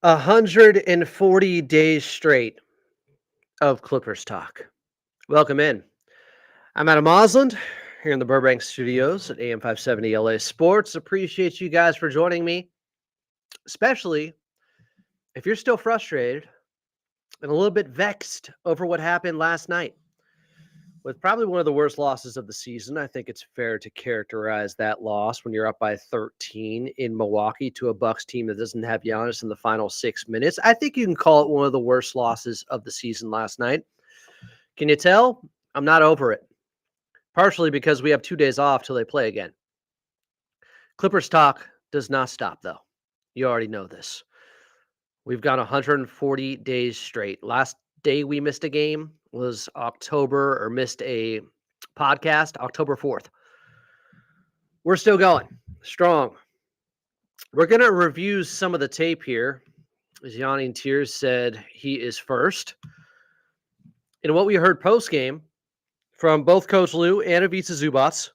140 days straight of Clippers talk. Welcome in. I'm Adam Osland here in the Burbank studios at AM 570 LA Sports. Appreciate you guys for joining me, especially if you're still frustrated and a little bit vexed over what happened last night. With probably one of the worst losses of the season, I think it's fair to characterize that loss when you're up by 13 in Milwaukee to a Bucks team that doesn't have Giannis in the final 6 minutes. I think you can call it one of the worst losses of the season last night. Can you tell? I'm not over it. Partially because we have 2 days off till they play again. Clippers talk does not stop, though. You already know this. We've gone 140 days straight. Last day we missed a game was missed a podcast, October 4th. We're still going strong. We're going to review some of the tape here. As Yanni and Tears said, he is first. And what we heard post-game from both Coach Lou and Ivica Zubac.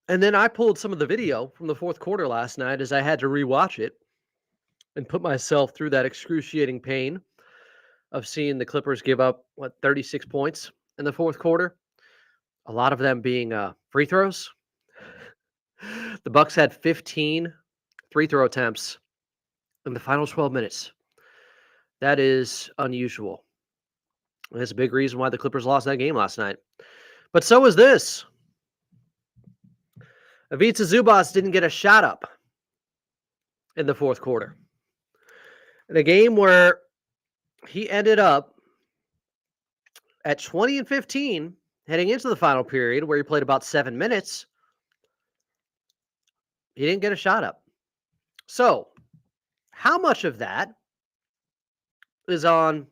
And then I pulled some of the video from the fourth quarter last night as I had to rewatch it and put myself through that excruciating pain of seeing the Clippers give up, 36 points in the fourth quarter. A lot of them being free throws. The Bucks had 15 free throw attempts in the final 12 minutes. That is unusual. And it's a big reason why the Clippers lost that game last night. But so is this. Ivica Zubac didn't get a shot up in the fourth quarter. In a game where he ended up at 20-15 heading into the final period where he played about 7 minutes, he didn't get a shot up. So, how much of that is on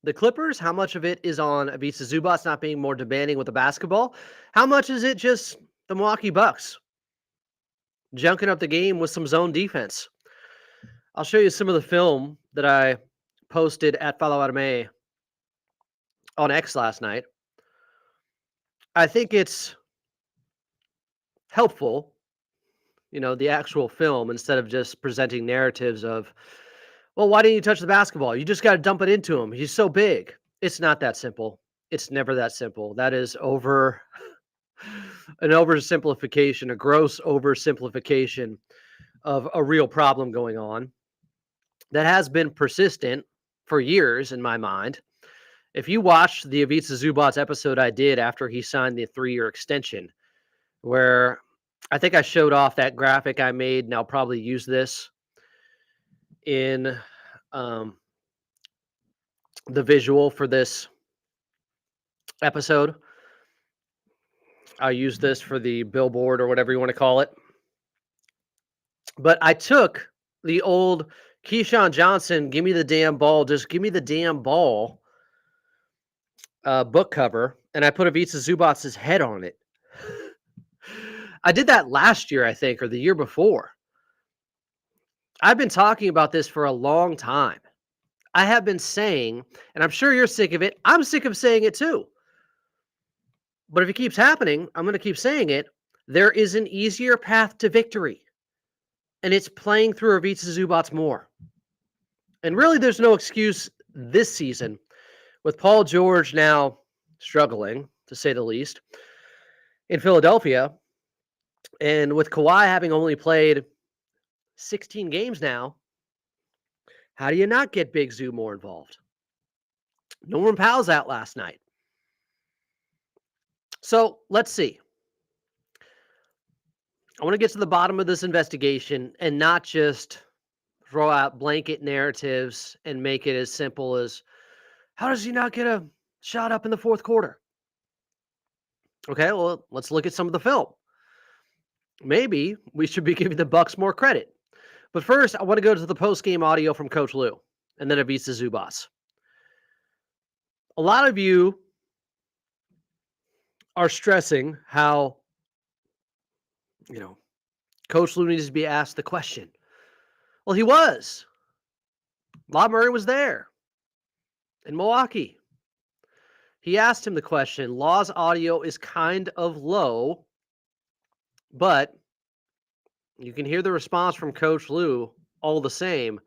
the Clippers? How much of it is on Ivica Zubac not being more demanding with the basketball? How much is it just the Milwaukee Bucks junking up the game with some zone defense? I'll show you some of the film that I posted at Follow Adame on X last night. I think it's helpful, the actual film, instead of just presenting narratives of, well, why didn't you touch the basketball? You just got to dump it into him. He's so big. It's not that simple. It's never that simple. That is an oversimplification, a gross oversimplification of a real problem going on that has been persistent for years in my mind. If you watched the Ivica Zubac episode I did after he signed the 3-year extension, where I think I showed off that graphic I made, and I'll probably use this in the visual for this episode. I'll use this for the billboard or whatever you want to call it. But I took the old Keyshawn Johnson, give me the damn ball, just give me the damn ball book cover, and I put Ivica Zubac's head on it. I did that last year, I think, or the year before. I've been talking about this for a long time. I have been saying, and I'm sure you're sick of it. I'm sick of saying it too. But if it keeps happening, I'm going to keep saying it. There is an easier path to victory. And it's playing through Ivica Zubac more. And really, there's no excuse this season with Paul George now struggling, to say the least, in Philadelphia. And with Kawhi having only played 16 games now, how do you not get Big Zoo more involved? Norman Powell's out last night. So let's see. I want to get to the bottom of this investigation and not just throw out blanket narratives and make it as simple as, how does he not get a shot up in the fourth quarter? Okay, well, let's look at some of the film. Maybe we should be giving the Bucks more credit. But first, I want to go to the post-game audio from Coach Lou and then Ivica Zubac. A lot of you are stressing how, Coach Lou needs to be asked the question. Well, he was. Bob Murray was there in Milwaukee. He asked him the question. Law's audio is kind of low, but you can hear the response from Coach Lou all the same.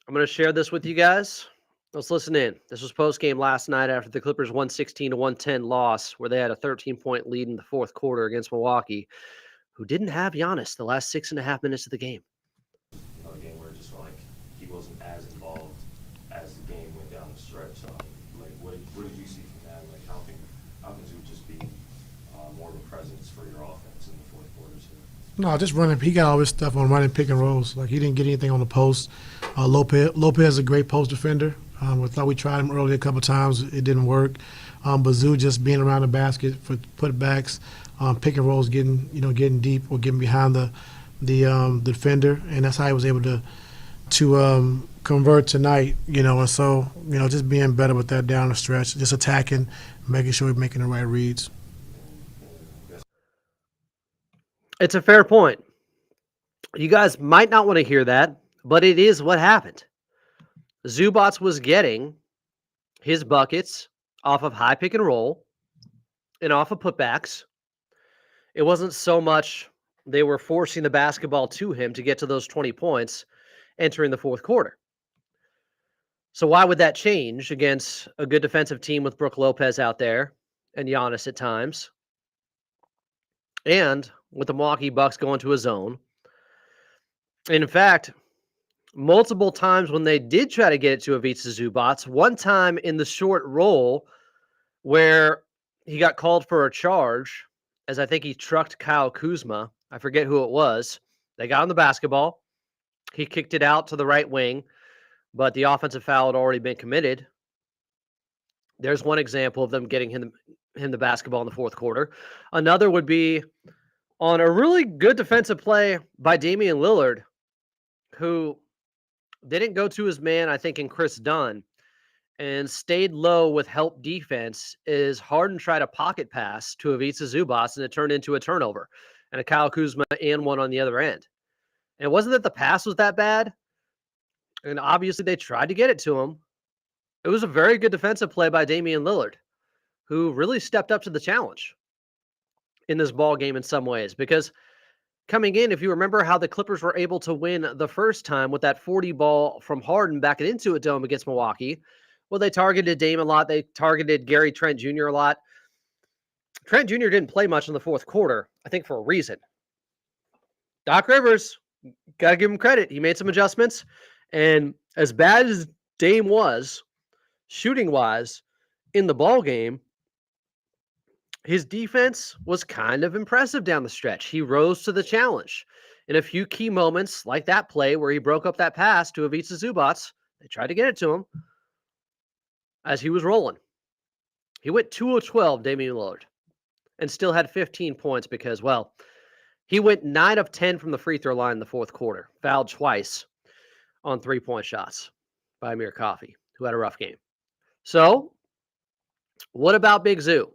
I'm going to share this with you guys. Let's listen in. This was postgame last night after the Clippers 116-110 loss, where they had a 13-point lead in the fourth quarter against Milwaukee, who didn't have Giannis the last 6.5 minutes of the game. A game where it just felt like he wasn't as involved as the game went down the stretch. So, like, what did you see from that? Like, how can Zubac just be more of a presence for your offense in the fourth quarter? No, just running. He got all his stuff on running pick and rolls. Like, he didn't get anything on the post. Lopez is a great post defender. I thought we tried him earlier a couple of times. It didn't work. But Zoo just being around the basket for putbacks, pick and rolls, getting deep or getting behind the defender, and that's how he was able to convert tonight. And so just being better with that down the stretch, just attacking, making sure we're making the right reads. It's a fair point. You guys might not want to hear that, but it is what happened. Zubac was getting his buckets off of high pick and roll and off of putbacks. It wasn't so much they were forcing the basketball to him to get to those 20 points entering the fourth quarter. So why would that change against a good defensive team with Brook Lopez out there and Giannis at times? And with the Milwaukee Bucks going to a zone. And in fact, multiple times when they did try to get it to Ivica Zubac, one time in the short roll where he got called for a charge, as I think he trucked Kyle Kuzma. I forget who it was. They got on the basketball. He kicked it out to the right wing, but the offensive foul had already been committed. There's one example of them getting him the basketball in the fourth quarter. Another would be on a really good defensive play by Damian Lillard, who didn't go to his man, I think, in Chris Dunn, and stayed low with help defense. Is Harden tried to pocket pass to Ivica Zubac, and it turned into a turnover and a Kyle Kuzma and one on the other end. And it wasn't that the pass was that bad, and obviously they tried to get it to him. It was a very good defensive play by Damian Lillard, who really stepped up to the challenge in this ball game in some ways. Because coming in, if you remember how the Clippers were able to win the first time with that 40 ball from Harden back at Intuit Dome against Milwaukee, well, they targeted Dame a lot. They targeted Gary Trent Jr. a lot. Trent Jr. didn't play much in the fourth quarter, I think for a reason. Doc Rivers, got to give him credit. He made some adjustments. And as bad as Dame was, shooting-wise, in the ball game, his defense was kind of impressive down the stretch. He rose to the challenge. In a few key moments, like that play where he broke up that pass to Ivica Zubac, they tried to get it to him as he was rolling. He went 2 of 12, Damian Lillard, and still had 15 points because, well, he went 9 of 10 from the free throw line in the fourth quarter, fouled twice on 3-point shots by Amir Coffey, who had a rough game. So, what about Big Zoo?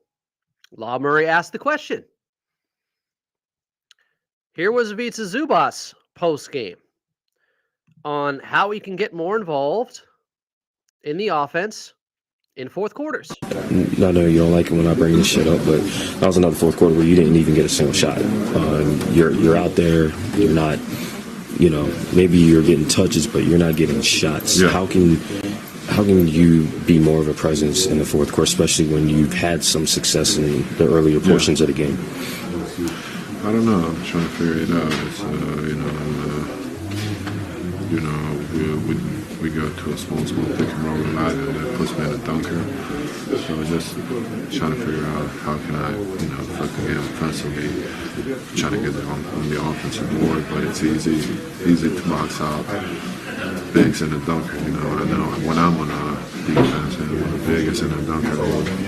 Law Murray asked the question. Here was Ivica Zubac post-game on how he can get more involved in the offense in fourth quarters. I know you don't like it when I bring this shit up, but that was another fourth quarter where you didn't even get a single shot. You're out there, you're not, maybe you're getting touches, but you're not getting shots. Yeah. How can you be more of a presence in the fourth quarter, especially when you've had some success in the earlier portions of the game? I don't know. I'm trying to figure it out. It's, we go to a small pick and roll a lot, and that puts me in a dunker. So just trying to figure out how can I, affect the game offensively, trying to get it on the offensive board, but it's easy to box out bigs in a dunker. I know when I'm on defense and when the big is in a dunker,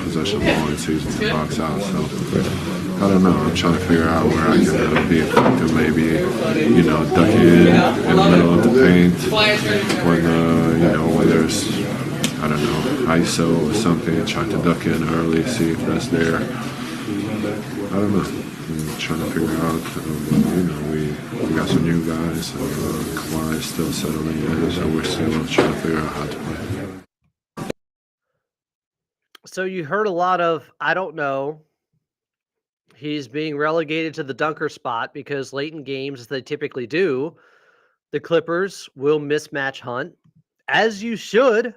possession ball, it's easy to box out. So I don't know. I'm trying to figure out where I can be effective. Maybe, duck in the middle of the paint when there's, I don't know, ISO or something. Try to duck in early, see if that's there. I don't know. I'm trying to figure out. We got some new guys. Kawhi is still settling in, so we're still trying to figure out how to play. So you heard a lot of, I don't know. He's being relegated to the dunker spot because late in games, as they typically do, the Clippers will mismatch hunt, as you should.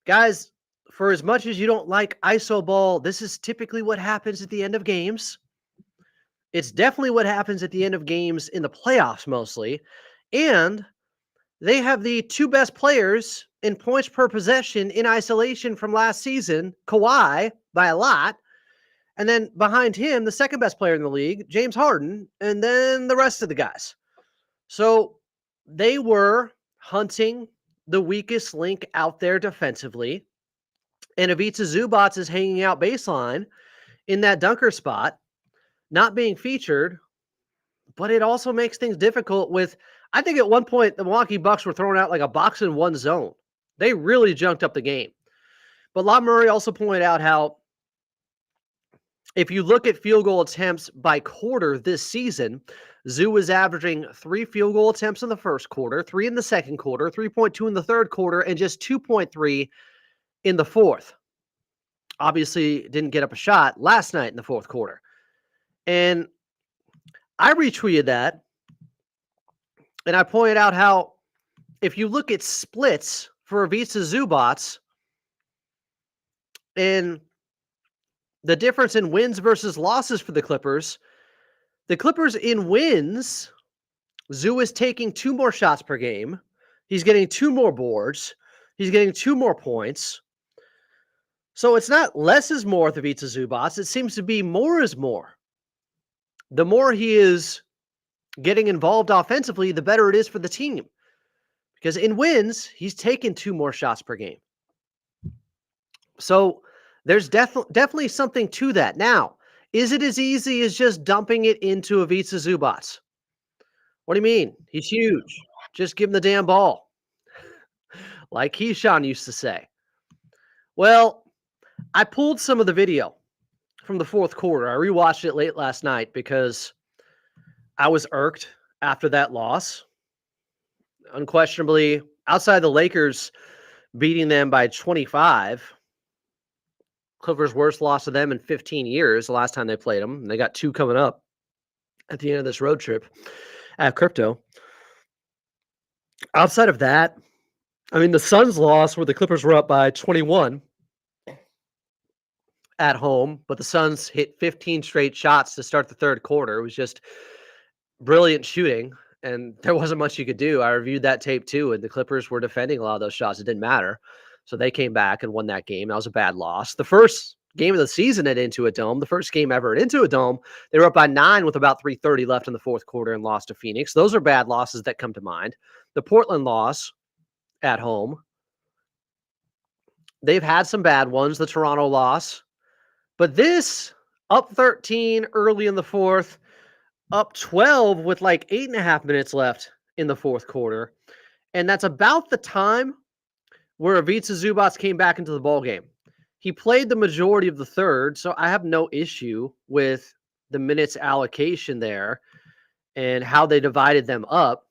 Guys, for as much as you don't like iso ball, this is typically what happens at the end of games. It's definitely what happens at the end of games in the playoffs mostly. And they have the two best players in points per possession in isolation from last season, Kawhi by a lot. And then behind him, the second best player in the league, James Harden, and then the rest of the guys. So they were hunting the weakest link out there defensively. And Ivica Zubac is hanging out baseline in that dunker spot, not being featured. But it also makes things difficult with, I think at one point, the Milwaukee Bucks were throwing out like a box in one zone. They really junked up the game. But La Murray also pointed out how if you look at field goal attempts by quarter this season, Zoo was averaging 3 field goal attempts in the first quarter, 3 in the second quarter, 3.2 in the third quarter, and just 2.3 in the fourth. Obviously, didn't get up a shot last night in the fourth quarter. And I retweeted that, and I pointed out how if you look at splits for Ivica Zubac and the difference in wins versus losses for the Clippers in wins, Zoo is taking 2 more shots per game. He's getting 2 more boards. He's getting 2 more points. So it's not less is more with Ivica Zubac. It seems to be more is more. The more he is getting involved offensively, the better it is for the team. Because in wins, he's taken 2 more shots per game. So there's definitely something to that. Now, is it as easy as just dumping it into Ivica Zubac? What do you mean? He's huge. Just give him the damn ball. Like Keyshawn used to say. Well, I pulled some of the video from the fourth quarter. I rewatched it late last night because I was irked after that loss. Unquestionably, outside the Lakers beating them by 25, Clippers' worst loss to them in 15 years, the last time they played them. And they got 2 coming up at the end of this road trip at Crypto. Outside of that, I mean, the Suns loss where the Clippers were up by 21 at home, but the Suns hit 15 straight shots to start the third quarter. It was just brilliant shooting, and there wasn't much you could do. I reviewed that tape too, and the Clippers were defending a lot of those shots. It didn't matter. So they came back and won that game. That was a bad loss. The first game of the season at Intuit Dome, the first game ever at Intuit Dome, they were up by 9 with about 3:30 left in the fourth quarter and lost to Phoenix. Those are bad losses that come to mind. The Portland loss at home, they've had some bad ones. The Toronto loss. But this, up 13 early in the fourth, up 12 with like 8.5 minutes left in the fourth quarter. And that's about the time where Ivica Zubac came back into the ballgame. He played the majority of the third, so I have no issue with the minutes allocation there and how they divided them up.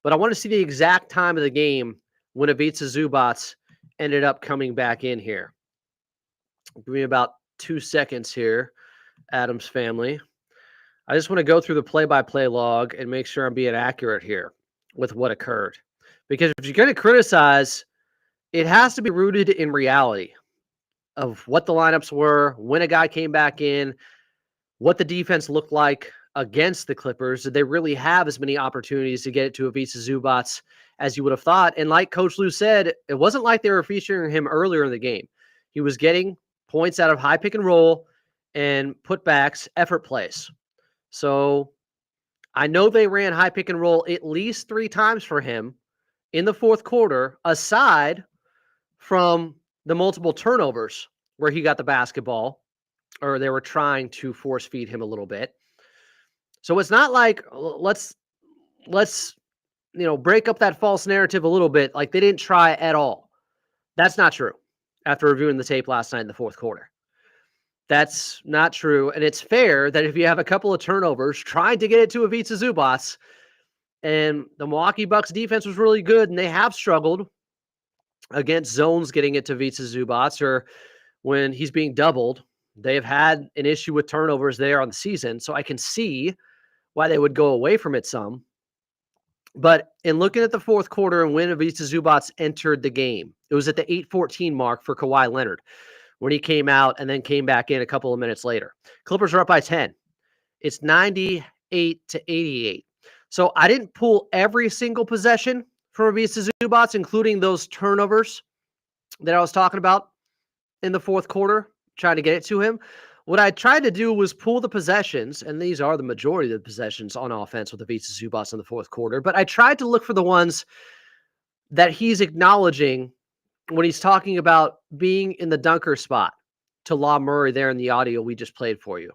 But I want to see the exact time of the game when Ivica Zubac ended up coming back in here. Give me about 2 seconds here, Adams family. I just want to go through the play-by-play log and make sure I'm being accurate here with what occurred. Because if you're going to criticize, it has to be rooted in reality of what the lineups were, when a guy came back in, what the defense looked like against the Clippers. Did they really have as many opportunities to get it to Ivica Zubac as you would have thought? And like Coach Lou said, it wasn't like they were featuring him earlier in the game. He was getting points out of high pick and roll and putbacks, effort plays. So I know they ran high pick and roll at least 3 times for him in the fourth quarter, aside from the multiple turnovers where he got the basketball, or they were trying to force feed him a little bit. So it's not like let's break up that false narrative a little bit. Like they didn't try at all. That's not true. After reviewing the tape last night in the fourth quarter, that's not true. And it's fair that if you have a couple of turnovers trying to get it to Ivica Zubac, and the Milwaukee Bucks defense was really good, and they have struggled against zones getting it to Ivica Zubac, or when he's being doubled, they have had an issue with turnovers there on the season. So I can see why they would go away from it some. But in looking at the fourth quarter and when Ivica Zubac entered the game, it was at the 8:14 mark for Kawhi Leonard when he came out and then came back in a couple of minutes later. Clippers are up by 10. It's 98-88. So I didn't pull every single possession from Ivica Zubac, including those turnovers that I was talking about in the fourth quarter, trying to get it to him. What I tried to do was pull the possessions, and these are the majority of the possessions on offense with Ivica Zubac in the fourth quarter, but I tried to look for the ones that he's acknowledging when he's talking about being in the dunker spot to Law Murray there in the audio we just played for you,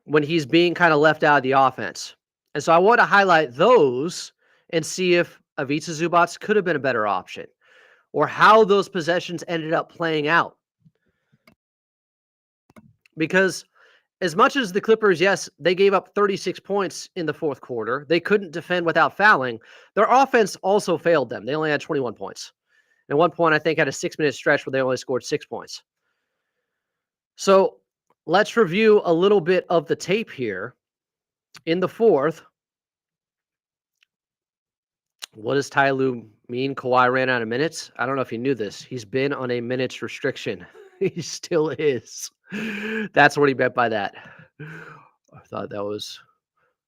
when he's being kind of left out of the offense. And so I want to highlight those and see if Ivica Zubac could have been a better option or how those possessions ended up playing out. Because as much as the Clippers, yes, they gave up 36 points in the fourth quarter, they couldn't defend without fouling. Their offense also failed them. They only had 21 points. At one point, I think, had a 6-minute stretch where they only scored 6 points. So let's review a little bit of the tape here. In the fourth, what does Ty Lue mean? Kawhi ran out of minutes? I don't know if you knew this. He's been on a minutes restriction. He still is. That's what he meant by that. I thought that was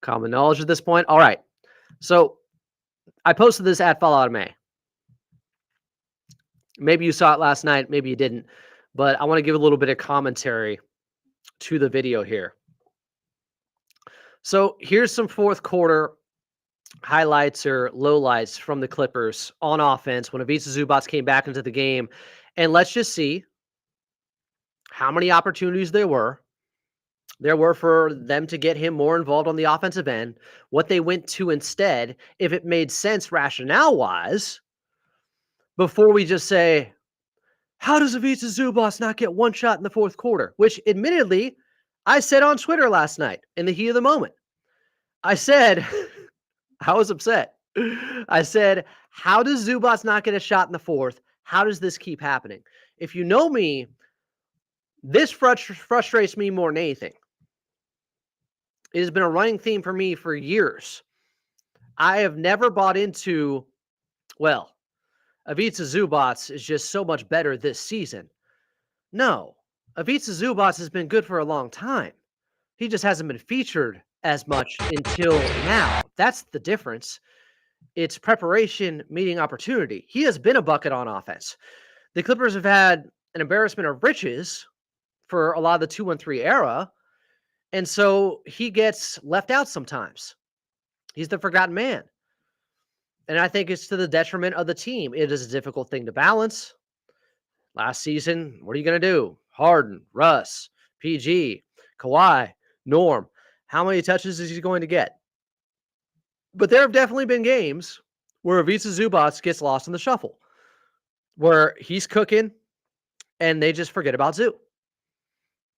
common knowledge at this point. All right. So I posted this at Fallout May. Maybe you saw it last night. Maybe you didn't. But I want to give a little bit of commentary to the video here. So here's some fourth quarter highlights or lowlights from the Clippers on offense when Ivica Zubac came back into the game. And let's just see how many opportunities there were for them to get him more involved on the offensive end, what they went to instead, if it made sense rationale-wise, before we just say, how does Ivica Zubac not get one shot in the fourth quarter? Which, admittedly, I said on Twitter last night in the heat of the moment. I said, I was upset. I said, how does Zubac not get a shot in the fourth? How does this keep happening? If you know me, this frustrates me more than anything. It has been a running theme for me for years. I have never bought into, well, Ivica Zubac is just so much better this season. No, Ivica Zubac has been good for a long time. He just hasn't been featured as much until now. That's the difference. It's preparation meeting opportunity. He has been a bucket on offense. The Clippers have had an embarrassment of riches for a lot of the 2-1-3 era, and so he gets left out sometimes. He's the forgotten man. And I think it's to the detriment of the team. It is a difficult thing to balance. Last season, what are you going to do? Harden, Russ, PG, Kawhi, Norm. How many touches is he going to get? But there have definitely been games where Ivica Zubac gets lost in the shuffle, where he's cooking and they just forget about Zoo.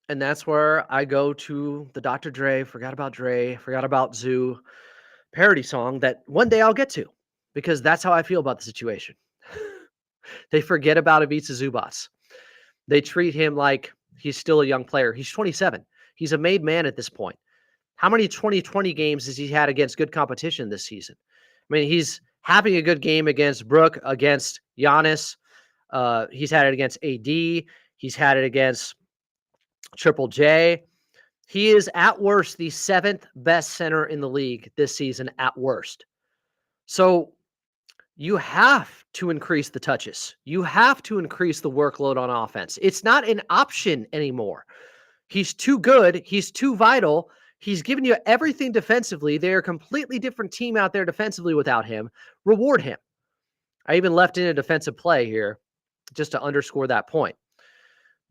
And that's where I go to the Dr. Dre, forgot about Zoo parody song that one day I'll get to, because that's how I feel about the situation. They forget about Ivica Zubac. They treat him like he's still a young player. He's 27. He's a made man at this point. How many 2020 games has he had against good competition this season? I mean, he's having a good game against Brook, against Giannis. He's had it against AD. He's had it against Triple J. He is at worst the 7th best center in the league this season at worst. So you have to increase the touches. You have to increase the workload on offense. It's not an option anymore. He's too good. He's too vital. He's given you everything defensively. They're a completely different team out there defensively without him. Reward him. I even left in a defensive play here just to underscore that point.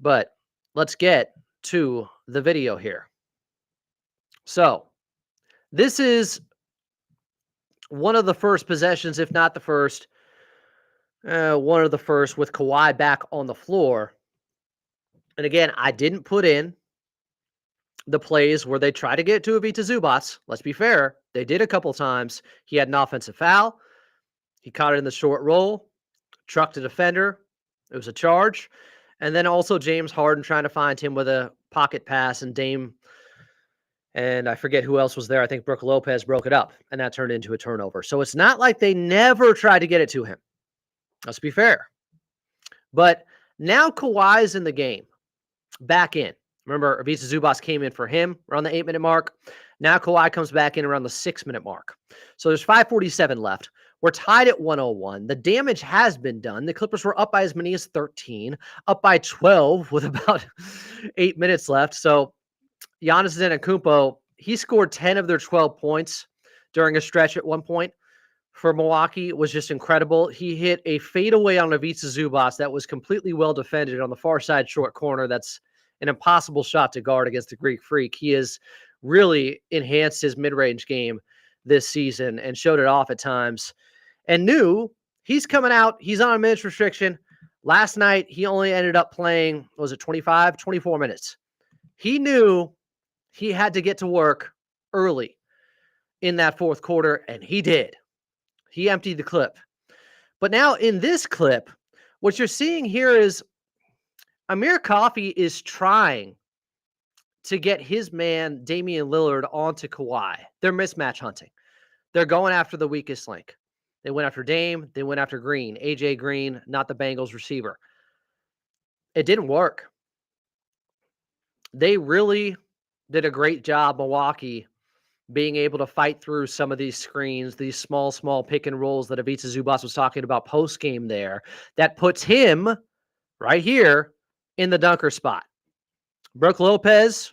But let's get to the video here. So this is one of the first possessions, if not the first, one of the first with Kawhi back on the floor. And again, I didn't put in the plays where they try to get to Ivica Zubac. Let's be fair. They did a couple times. He had an offensive foul. He caught it in the short roll, trucked a defender. It was a charge. And then also James Harden trying to find him with a pocket pass, and Dame And I forget who else was there. I think Brook Lopez broke it up, and that turned into a turnover. So it's not like they never tried to get it to him. Let's be fair. But now Kawhi's in the game, back in. Remember, Ivica Zubac came in for him around the 8-minute mark. Now Kawhi comes back in around the 6-minute mark. So there's 5:47 left. We're tied at 101. The damage has been done. The Clippers were up by as many as 13, up by 12 with about 8 minutes left. So Giannis Antetokounmpo, he scored 10 of their 12 points during a stretch at one point for Milwaukee. It was just incredible. He hit a fadeaway on Ivica Zubac that was completely well defended on the far side short corner. That's an impossible shot to guard against the Greek Freak. He has really enhanced his mid-range game this season and showed it off at times. And knew he's coming out. He's on a minutes restriction. Last night, he only ended up playing, was it 25, 24 minutes. He knew he had to get to work early in that fourth quarter, and he did. He emptied the clip. But now in this clip, what you're seeing here is Amir Coffey is trying to get his man, Damian Lillard, onto Kawhi. They're mismatch hunting. They're going after the weakest link. They went after Dame. They went after Green. AJ Green, not the Bengals receiver. It didn't work. They really did a great job, Milwaukee, being able to fight through some of these screens, these small pick and rolls that Ivica Zubac was talking about post-game there, that puts him right here in the dunker spot. Brook Lopez,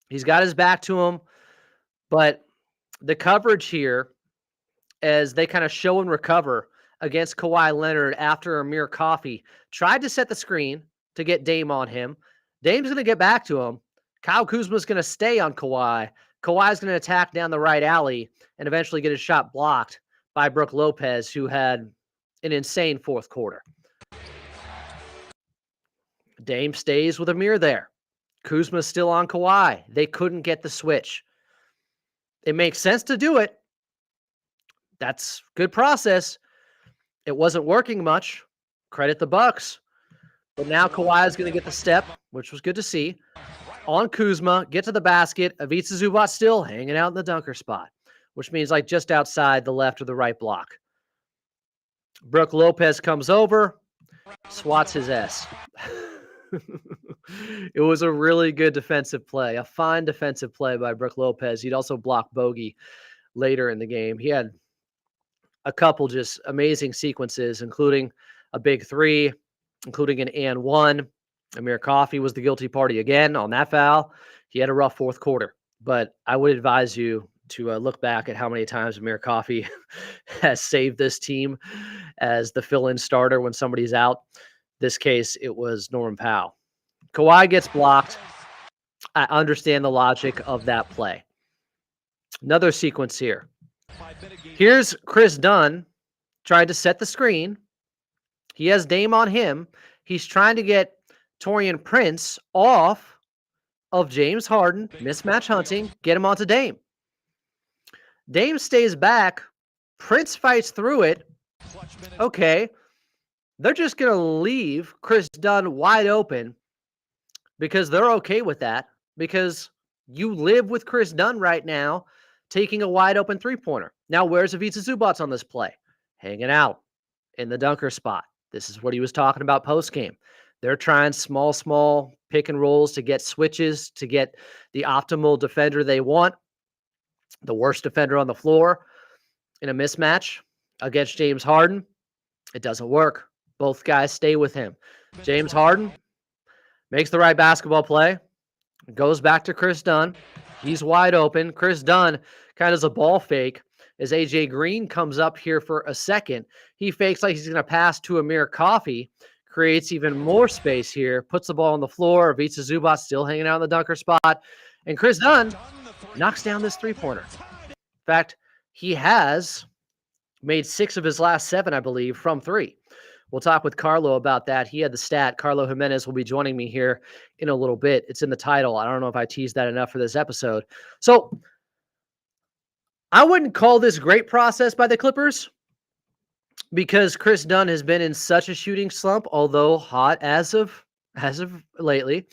he's got his back to him, but the coverage here, as they kind of show and recover against Kawhi Leonard after Amir Coffey tried to set the screen to get Dame on him. Dame's going to get back to him. Kyle Kuzma's going to stay on Kawhi. Kawhi's going to attack down the right alley and eventually get his shot blocked by Brook Lopez, who had an insane fourth quarter. Dame stays with Amir there. Kuzma's still on Kawhi. They couldn't get the switch. It makes sense to do it. That's good process. It wasn't working much. Credit the Bucks. But now Kawhi is going to get the step, which was good to see. On Kuzma, get to the basket. Ivica Zubac still hanging out in the dunker spot, which means like just outside the left or the right block. Brook Lopez comes over, swats his S. It was a really good defensive play, a fine defensive play by Brook Lopez. He'd also blocked Bogey later in the game. He had a couple just amazing sequences, including a big three, including an and one. Amir Coffey was the guilty party again on that foul. He had a rough fourth quarter, but I would advise you to look back at how many times Amir Coffey has saved this team as the fill-in starter when somebody's out. This case, it was Norman Powell. Kawhi gets blocked. I understand the logic of that play. Another sequence here. Here's Chris Dunn trying to set the screen. He has Dame on him. He's trying to get Taurean Prince off of James Harden, mismatch hunting, get him onto Dame. Dame stays back. Prince fights through it. Okay. They're just going to leave Chris Dunn wide open because they're okay with that, because you live with Chris Dunn right now taking a wide open three-pointer. Now, where's Ivica Zubac on this play? Hanging out in the dunker spot. This is what he was talking about post-game. They're trying small pick and rolls to get switches, to get the optimal defender they want, the worst defender on the floor in a mismatch against James Harden. It doesn't work. Both guys stay with him. James Harden makes the right basketball play, goes back to Chris Dunn. He's wide open. Chris Dunn kind of does a ball fake as AJ Green comes up here for a second. He fakes like he's going to pass to Amir Coffey, creates even more space here, puts the ball on the floor. Ivica Zubac still hanging out in the dunker spot. And Chris Dunn knocks down this three-pointer. In fact, he has made 6 of his last 7, I believe, from 3. We'll talk with Carlo about that. He had the stat. Carlo Jimenez will be joining me here in a little bit. It's in the title. I don't know if I teased that enough for this episode. So I wouldn't call this great process by the Clippers because Chris Dunn has been in such a shooting slump, although hot as of lately.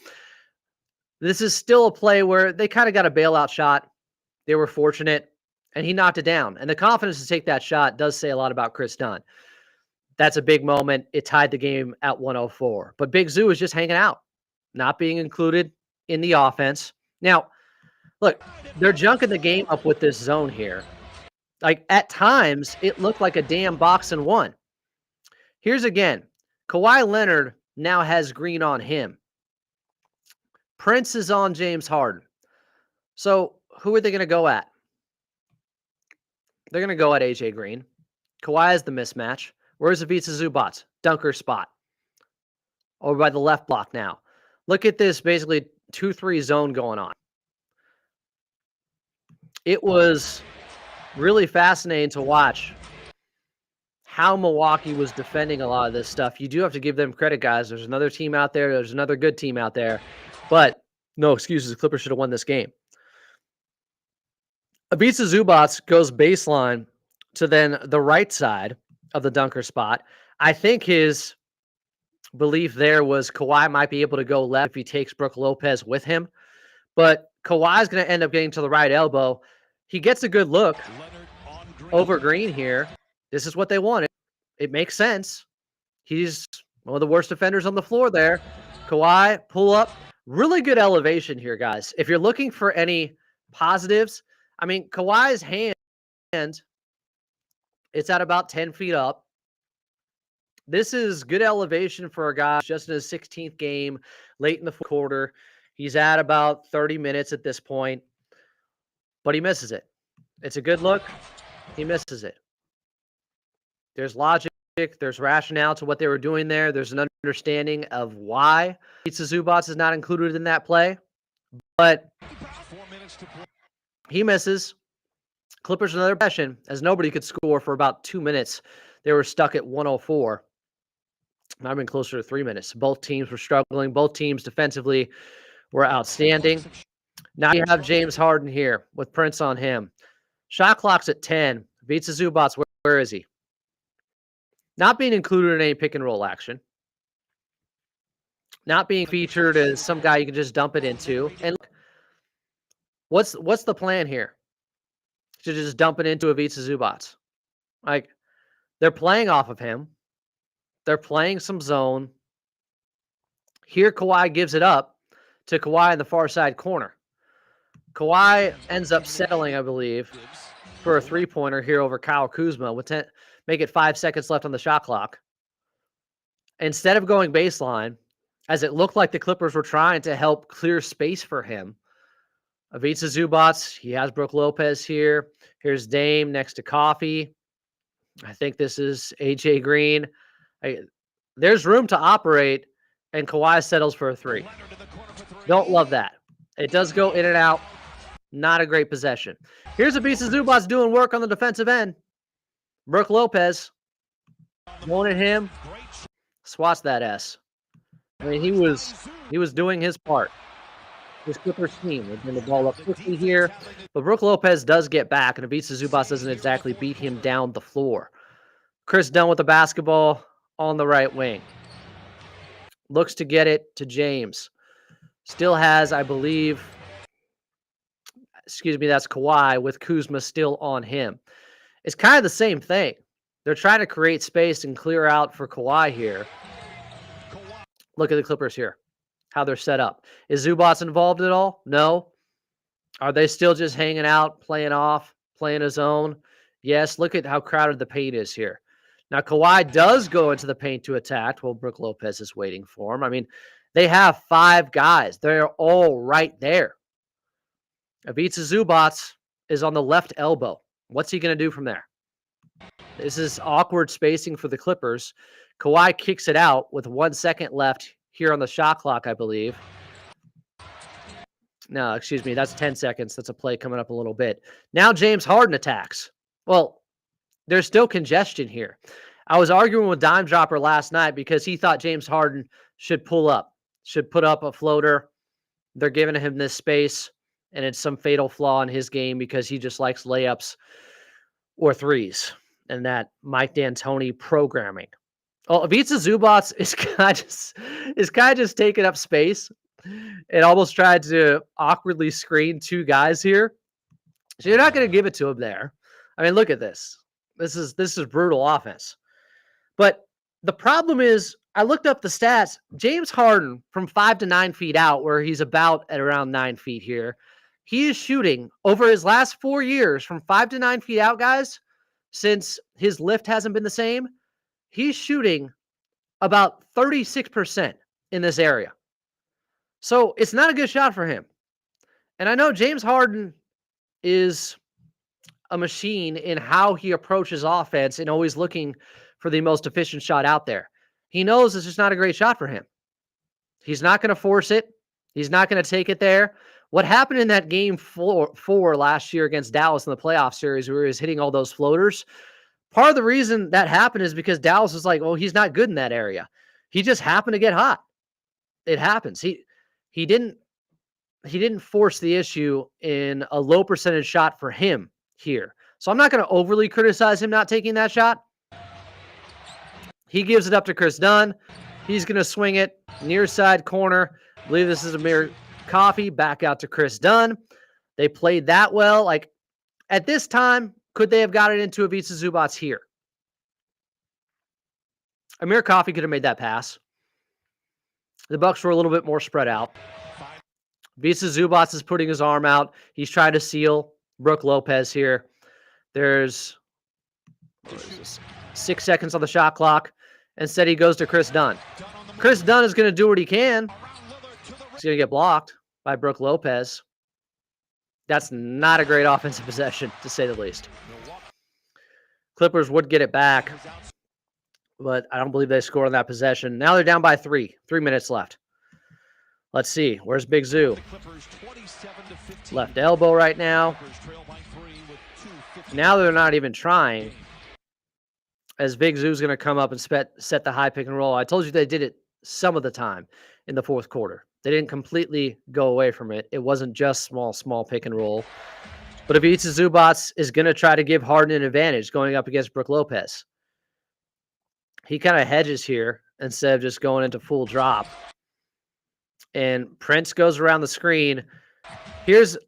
This is still a play where they kind of got a bailout shot. They were fortunate, and he knocked it down. And the confidence to take that shot does say a lot about Chris Dunn. That's a big moment. It tied the game at 104. But Big Zoo is just hanging out, not being included in the offense. Now, look, they're junking the game up with this zone here. Like, at times, it looked like a damn box and one. Here's again. Kawhi Leonard now has Green on him. Prince is on James Harden. So who are they going to go at? They're going to go at AJ Green. Kawhi is the mismatch. Where's Ivica Zubac? Dunker spot. Over by the left block now. Look at this basically 2-3 zone going on. It was really fascinating to watch how Milwaukee was defending a lot of this stuff. You do have to give them credit, guys. There's another team out there. There's another good team out there. But no excuses. The Clippers should have won this game. Ivica Zubac goes baseline to then the right side of the dunker spot. I think his belief there was Kawhi might be able to go left if he takes Brook Lopez with him. But Kawhi's going to end up getting to the right elbow. He gets a good look over Green here. This is what they wanted. It makes sense. He's one of the worst defenders on the floor there. Kawhi, pull up. Really good elevation here, guys. If you're looking for any positives, I mean, Kawhi's hand, it's at about 10 feet up. This is good elevation for a guy just in his 16th game, late in the fourth quarter. He's at about 30 minutes at this point, but he misses it. It's a good look. He misses it. There's logic. There's rationale to what they were doing there. There's an understanding of why Ivica Zubac is not included in that play, but he misses. Clippers another possession as nobody could score for about 2 minutes. They were stuck at 104. Might have been closer to 3 minutes. Both teams were struggling. Both teams defensively were outstanding. Now you have James Harden here with Prince on him. Shot clock's at 10. Ivica Zubac, where is he? Not being included in any pick and roll action. Not being featured as some guy you can just dump it into. And what's the plan here? To just dump it into Ivica Zubac. Like, they're playing off of him. They're playing some zone. Here, Kawhi gives it up to Kawhi in the far side corner. Kawhi ends up settling, I believe, for a three-pointer here over Kyle Kuzma with make it 5 seconds left on the shot clock. Instead of going baseline, as it looked like the Clippers were trying to help clear space for him, Ivica Zubac, he has Brook Lopez here. Here's Dame next to Coffee. I think this is AJ Green. There's room to operate, and Kawhi settles for a three. Don't love that. It does go in and out. Not a great possession. Here's Ivica Zubac doing work on the defensive end. Brook Lopez wanted him. Swats that S. I mean, he was doing his part. This Clippers team would bring the ball up quickly here, but Brook Lopez does get back, and Ivica Zubac doesn't exactly beat him down the floor. Chris Dunn with the basketball on the right wing. Looks to get it to James. Still has, I believe, that's Kawhi with Kuzma still on him. It's kind of the same thing. They're trying to create space and clear out for Kawhi here. Look at the Clippers here, how they're set up. Is Zubac involved at all? No. Are they still just hanging out, playing off, playing a zone? Yes, look at how crowded the paint is here. Now, Kawhi does go into the paint to attack while Brook Lopez is waiting for him. I mean, they have 5 guys. They're all right there. Ivica Zubac is on the left elbow. What's he going to do from there? This is awkward spacing for the Clippers. Kawhi kicks it out with 1 second left here on the shot clock, I believe. No, excuse me. That's 10 seconds. That's a play coming up a little bit. Now James Harden attacks. Well, there's still congestion here. I was arguing with Dime Dropper last night because he thought James Harden should pull up, should put up a floater. They're giving him this space, and it's some fatal flaw in his game because he just likes layups or threes and that Mike D'Antoni programming. Well, Ivica Zubac is kind of just taking up space and almost tried to awkwardly screen two guys here. So you're not going to give it to him there. I mean, look at this. This is brutal offense. But the problem is, I looked up the stats. James Harden from 5 to 9 feet out, where he's about at around 9 feet here, he is shooting over his last 4 years from 5 to 9 feet out, guys, since his lift hasn't been the same. He's shooting about 36% in this area. So it's not a good shot for him. And I know James Harden is a machine in how he approaches offense and always looking for the most efficient shot out there. He knows it's just not a great shot for him. He's not going to force it. He's not going to take it there. What happened in that game four last year against Dallas in the playoff series where he was hitting all those floaters, part of the reason that happened is because Dallas was like, well, he's not good in that area. He just happened to get hot. It happens. He didn't force the issue in a low percentage shot for him here. So I'm not going to overly criticize him not taking that shot. He gives it up to Chris Dunn. He's going to swing it near side corner. I believe this is Amir Coffey. Back out to Chris Dunn. They played that well. Like, at this time, could they have got it into Ivica Zubac here? Amir Coffey could have made that pass. The Bucks were a little bit more spread out. Ivica Zubac is putting his arm out. He's trying to seal Brook Lopez here. There's 6 seconds on the shot clock. Instead, he goes to Chris Dunn. Chris Dunn is going to do what he can. He's going to get blocked by Brook Lopez. That's not a great offensive possession, to say the least. Clippers would get it back, but I don't believe they scored on that possession. Now they're down by 3. 3 minutes left. Let's see. Where's Big Zoo? Left elbow right now. Now they're not even trying, as Big Zoo's going to come up and set the high pick and roll. I told you they did it some of the time in the fourth quarter. They didn't completely go away from it. It wasn't just small pick and roll. But Ivica Zubac is going to try to give Harden an advantage going up against Brook Lopez. He kind of hedges here instead of just going into full drop. And Prince goes around the screen.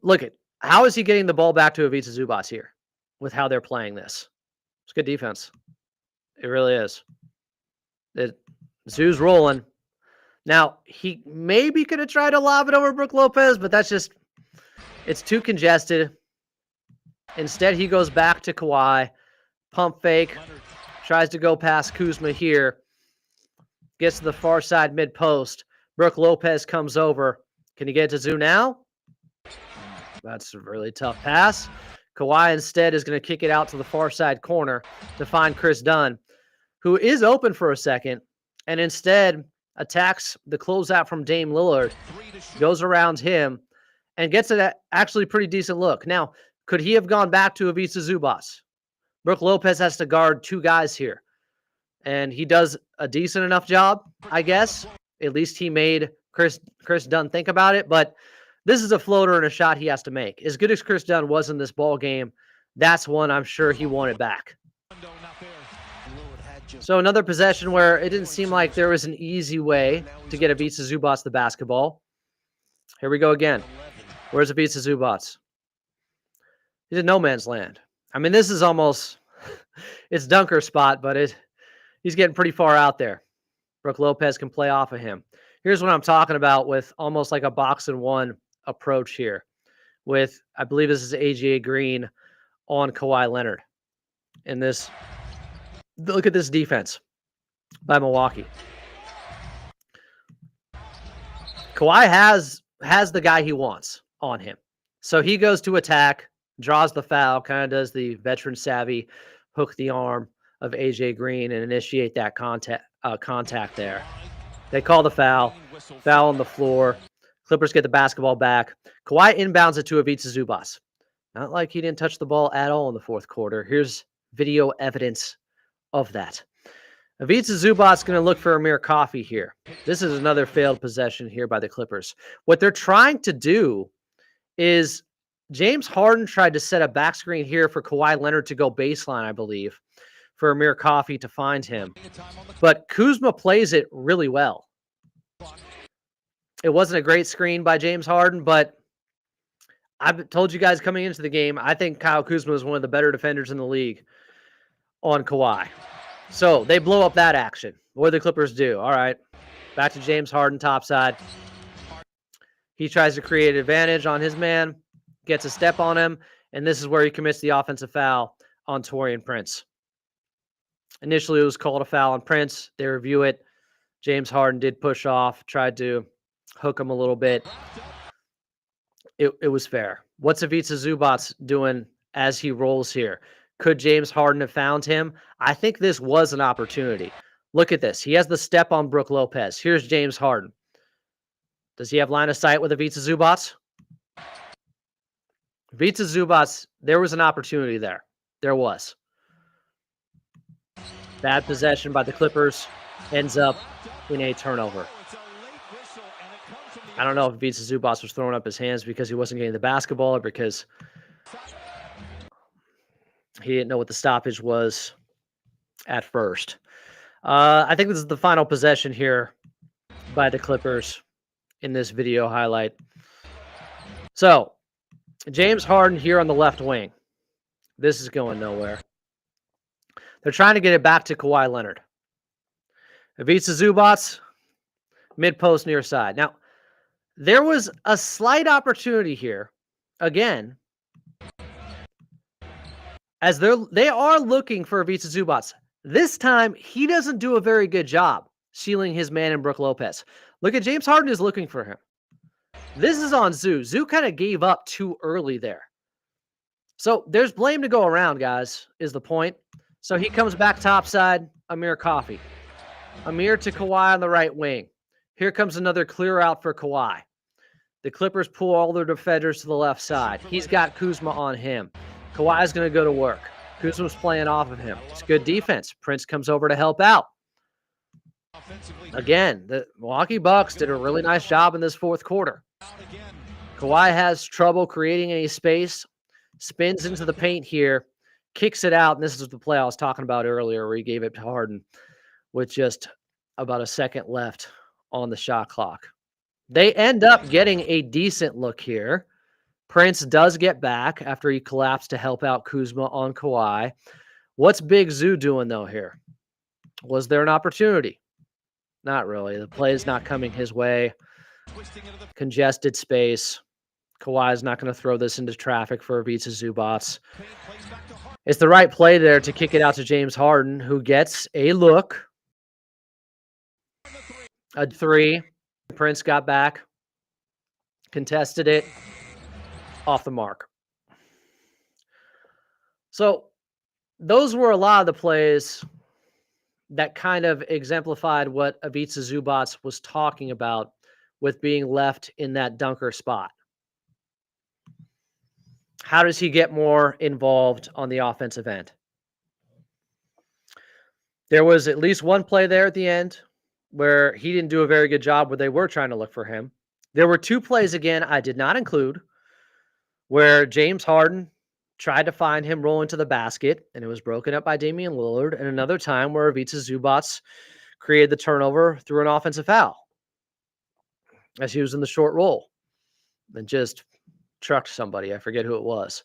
Look at, how is he getting the ball back to Ivica Zubac here with how they're playing this? It's good defense. It really is. Zoo's rolling. Now, he maybe could have tried to lob it over Brook Lopez, but it's too congested. Instead, he goes back to Kawhi. Pump fake. Tries to go past Kuzma here. Gets to the far side mid-post. Brook Lopez comes over. Can he get to Zoo now? That's a really tough pass. Kawhi instead is going to kick it out to the far side corner to find Chris Dunn, who is open for a second, and instead attacks the closeout from Dame Lillard, goes around him, and gets an actually pretty decent look. Now, could he have gone back to Ivica Zubac? Brook Lopez has to guard 2 guys here, and he does a decent enough job, I guess. At least he made Chris Dunn think about it, but this is a floater and a shot he has to make. As good as Chris Dunn was in this ball game, that's one I'm sure he wanted back. So another possession where it didn't seem like there was an easy way to get Ivica Zubac the basketball. Here we go again. Where's Ivica Zubac? He's in no man's land. I mean, this is almost, it's dunker spot, but he's getting pretty far out there. Brook Lopez can play off of him. Here's what I'm talking about with almost like a box and one approach here with, I believe this is AJ Green on Kawhi Leonard. In this, look at this defense by Milwaukee. Kawhi has the guy he wants on him. So he goes to attack, draws the foul, kind of does the veteran savvy, hook the arm of AJ Green and initiate that contact there. They call the foul on the floor. Clippers get the basketball back. Kawhi inbounds it to Ivica Zubac. Not like he didn't touch the ball at all in the fourth quarter. Here's video evidence of that. Ivica Zubac's going to look for Amir Coffey here. This is another failed possession here by the Clippers. What they're trying to do is James Harden tried to set a back screen here for Kawhi Leonard to go baseline, I believe, for Amir Coffey to find him. But Kuzma plays it really well. It wasn't a great screen by James Harden, but I've told you guys coming into the game, I think Kyle Kuzma is one of the better defenders in the league on Kawhi. So they blow up that action. What do the Clippers do? All right, back to James Harden topside. He tries to create an advantage on his man, gets a step on him, and this is where he commits the offensive foul on Taurean Prince. Initially, it was called a foul on Prince. They review it. James Harden did push off, tried to hook him a little bit. It was fair. What's Ivica Zubac doing as he rolls here? Could James Harden have found him? I think this was an opportunity. Look at this. He has the step on Brook Lopez. Here's James Harden. Does he have line of sight with Ivica Zubac? Ivica Zubac, there was an opportunity there. There was. Bad possession by the Clippers ends up in a turnover. I don't know if Ivica Zubac was throwing up his hands because he wasn't getting the basketball or because he didn't know what the stoppage was at first. I think this is the final possession here by the Clippers in this video highlight. So, James Harden here on the left wing. This is going nowhere. They're trying to get it back to Kawhi Leonard. Ivica Zubac, mid-post near side. Now, there was a slight opportunity here, again, as they are looking for Ivica Zubac. This time, he doesn't do a very good job sealing his man in Brook Lopez. Look at James Harden is looking for him. This is on Zoo. Zoo kind of gave up too early there. So there's blame to go around, guys, is the point. So he comes back topside, Amir Coffey. Amir to Kawhi on the right wing. Here comes another clear out for Kawhi. The Clippers pull all their defenders to the left side. He's got Kuzma on him. Kawhi's going to go to work. Kuzma's playing off of him. It's good defense. Prince comes over to help out. Again, the Milwaukee Bucks did a really nice job in this fourth quarter. Kawhi has trouble creating any space, spins into the paint here, kicks it out, and this is the play I was talking about earlier where he gave it to Harden with just about a second left on the shot clock. They end up getting a decent look here. Prince does get back after he collapsed to help out Kuzma on Kawhi. What's Big Zoo doing, though, here? Was there an opportunity? Not really. The play is not coming his way. Congested space. Kawhi's not going to throw this into traffic for Ivica Zubac. It's the right play there to kick it out to James Harden, who gets a look. A three. Prince got back. Contested it. Off the mark. So those were a lot of the plays that kind of exemplified what Ivica Zubac was talking about with being left in that dunker spot. How does he get more involved on the offensive end? There was at least one play there at the end where he didn't do a very good job where they were trying to look for him. There were two plays, again, I did not include, where James Harden tried to find him rolling to the basket, and it was broken up by Damian Lillard, and another time where Ivica Zubac created the turnover through an offensive foul as he was in the short roll and just trucked somebody. I forget who it was.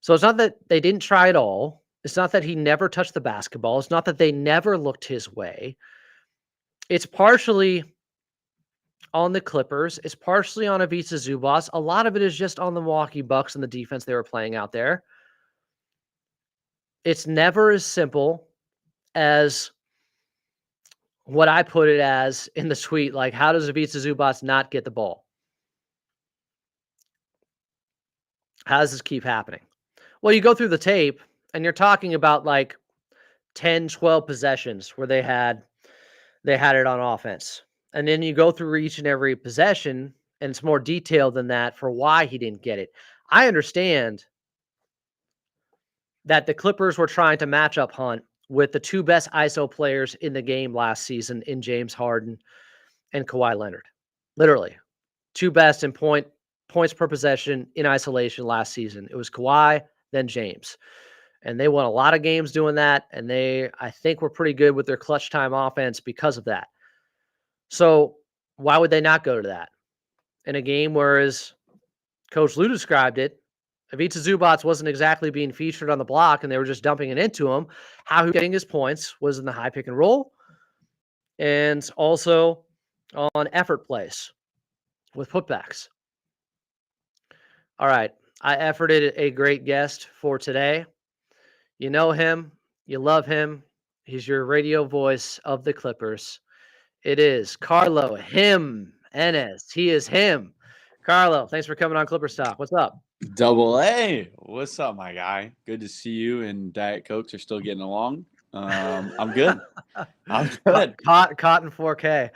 So it's not that they didn't try at all. It's not that he never touched the basketball. It's not that they never looked his way. It's partially on the Clippers. It's partially on Ivica Zubac. A lot of it is just on the Milwaukee Bucks and the defense they were playing out there. It's never as simple as what I put it as in the tweet. Like, how does Ivica Zubac not get the ball? How does this keep happening? Well, you go through the tape and you're talking about like 10, 12 possessions where they had it on offense. And then you go through each and every possession, and it's more detailed than that for why he didn't get it. I understand that the Clippers were trying to match up hunt with the two best ISO players in the game last season in James Harden and Kawhi Leonard. Literally, two best in points per possession in isolation last season. It was Kawhi, then James. And they won a lot of games doing that, and I think, were pretty good with their clutch time offense because of that. So Why would they not go to that in a game where, as Coach Lou described it, Ivica Zubac wasn't exactly being featured on the block and they were just dumping it into him? How he was getting his points was in the high pick and roll and also on effort plays with putbacks. All right. I efforted a great guest for today. You know him. You love him. He's your radio voice of the Clippers. It is Carlo Jimenez. He is him. Carlo, thanks for coming on Clippers Talk. What's up? Double A. What's up, my guy? Good to see you and Diet Cokes are still getting along. I'm good. I'm good. Caught in 4K.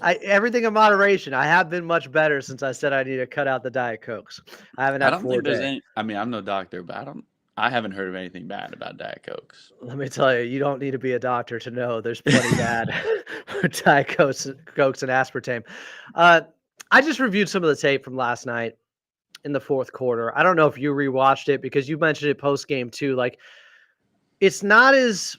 Everything in moderation. I have been much better since I said I need to cut out the Diet Cokes. I haven't had I don't think there's 4 days. any. I mean, I'm no doctor, but I haven't heard of anything bad about Diet Cokes. Let me tell you, you don't need to be a doctor to know there's plenty bad with Diet Cokes and aspartame. I just reviewed some of the tape from last night in the fourth quarter. I don't know if you rewatched it because you mentioned it post game too. Like, it's not as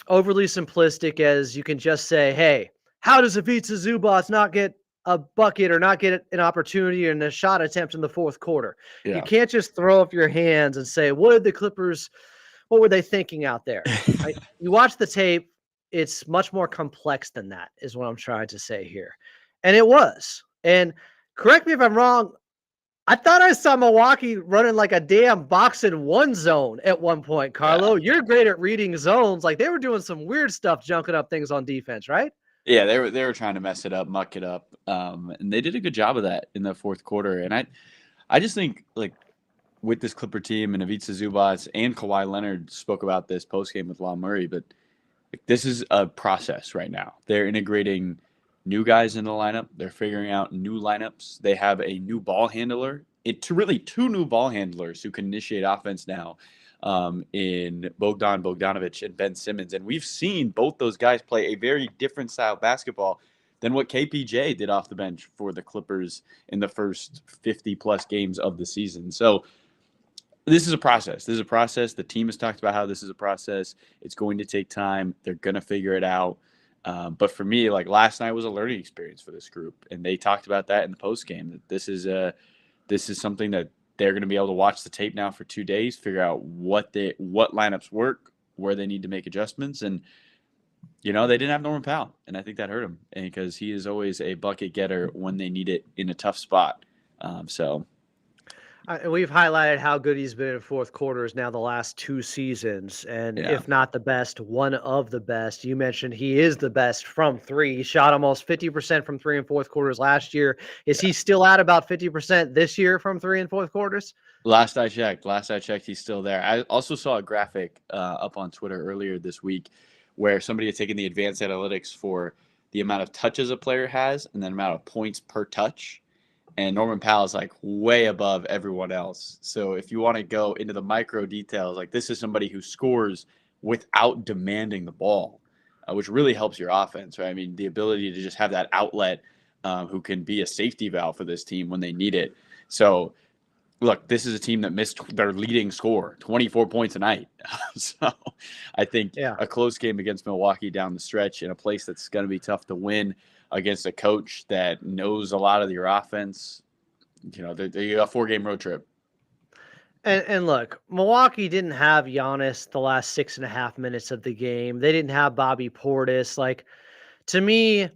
overly simplistic as you can just say, hey, how does Ivica Zubac not get a bucket or not get an opportunity and a shot attempt in the fourth quarter? Yeah. You can't just throw up your hands and say, what did the Clippers, what were they thinking out there? You watch the tape, it's much more complex than that, is what I'm trying to say here. And it was. And correct me if I'm wrong, I thought I saw Milwaukee running like a damn boxing one zone at one point, Carlo. Yeah. You're great at reading zones. Like, they were doing some weird stuff, junking up things on defense, right? Yeah, they were trying to mess it up, muck it up, and they did a good job of that in the fourth quarter. And I just think, like, with this Clipper team and Ivica Zubac and Kawhi Leonard spoke about this post game with Lon Murray, but like, this is a process right now. They're integrating new guys in the lineup. They're figuring out new lineups. They have a new ball handler. Two new ball handlers who can initiate offense now in Bogdanovic and Ben Simmons. And we've seen both those guys play a very different style of basketball than what KPJ did off the bench for the Clippers in the first 50-plus games of the season. So this is a process. This is a process. The team has talked about how this is a process. It's going to take time. They're going to figure it out. But for me, like, last night was a learning experience for this group, and they talked about that in the post game. That this is something that they're going to be able to watch the tape now for 2 days, figure out what lineups work, where they need to make adjustments, and they didn't have Norman Powell, and I think that hurt him, because he is always a bucket getter when they need it in a tough spot. We've highlighted how good he's been in fourth quarters now the last 2 seasons. And Yeah. if not the best, one of the best. You mentioned he is the best from three. He shot almost 50% from 3 and fourth quarters last year. Is he still at about 50% this year from 3 and fourth quarters? Last I checked, he's still there. I also saw a graphic up on Twitter earlier this week where somebody had taken the advanced analytics for the amount of touches a player has and the amount of points per touch. And Norman Powell is like way above everyone else. So if you want to go into the micro details, like, this is somebody who scores without demanding the ball, which really helps your offense, right? I mean, the ability to just have that outlet who can be a safety valve for this team when they need it. So, look, this is a team that missed their leading scorer, 24 points a night. So I think a close game against Milwaukee down the stretch in a place that's going to be tough to win against a coach that knows a lot of your offense, they a 4-game road trip. And look, Milwaukee didn't have Giannis the last 6.5 minutes of the game. They didn't have Bobby Portis. Like, to me,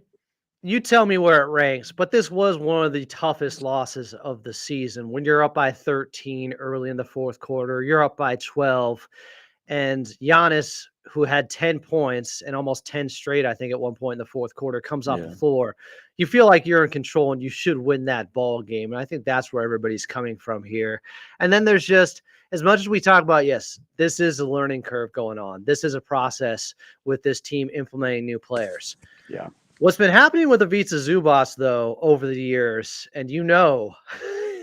you tell me where it ranks, but this was one of the toughest losses of the season. When you're up by 13 early in the fourth quarter, you're up by 12, and Giannis, who had 10 points and almost 10 straight, I think, at one point in the fourth quarter, comes off the floor. You feel like you're in control and you should win that ball game. And I think that's where everybody's coming from here. And then there's just, as much as we talk about, yes, this is a learning curve going on. This is a process with this team implementing new players. Yeah. What's been happening with Ivica Zubac, though, over the years, and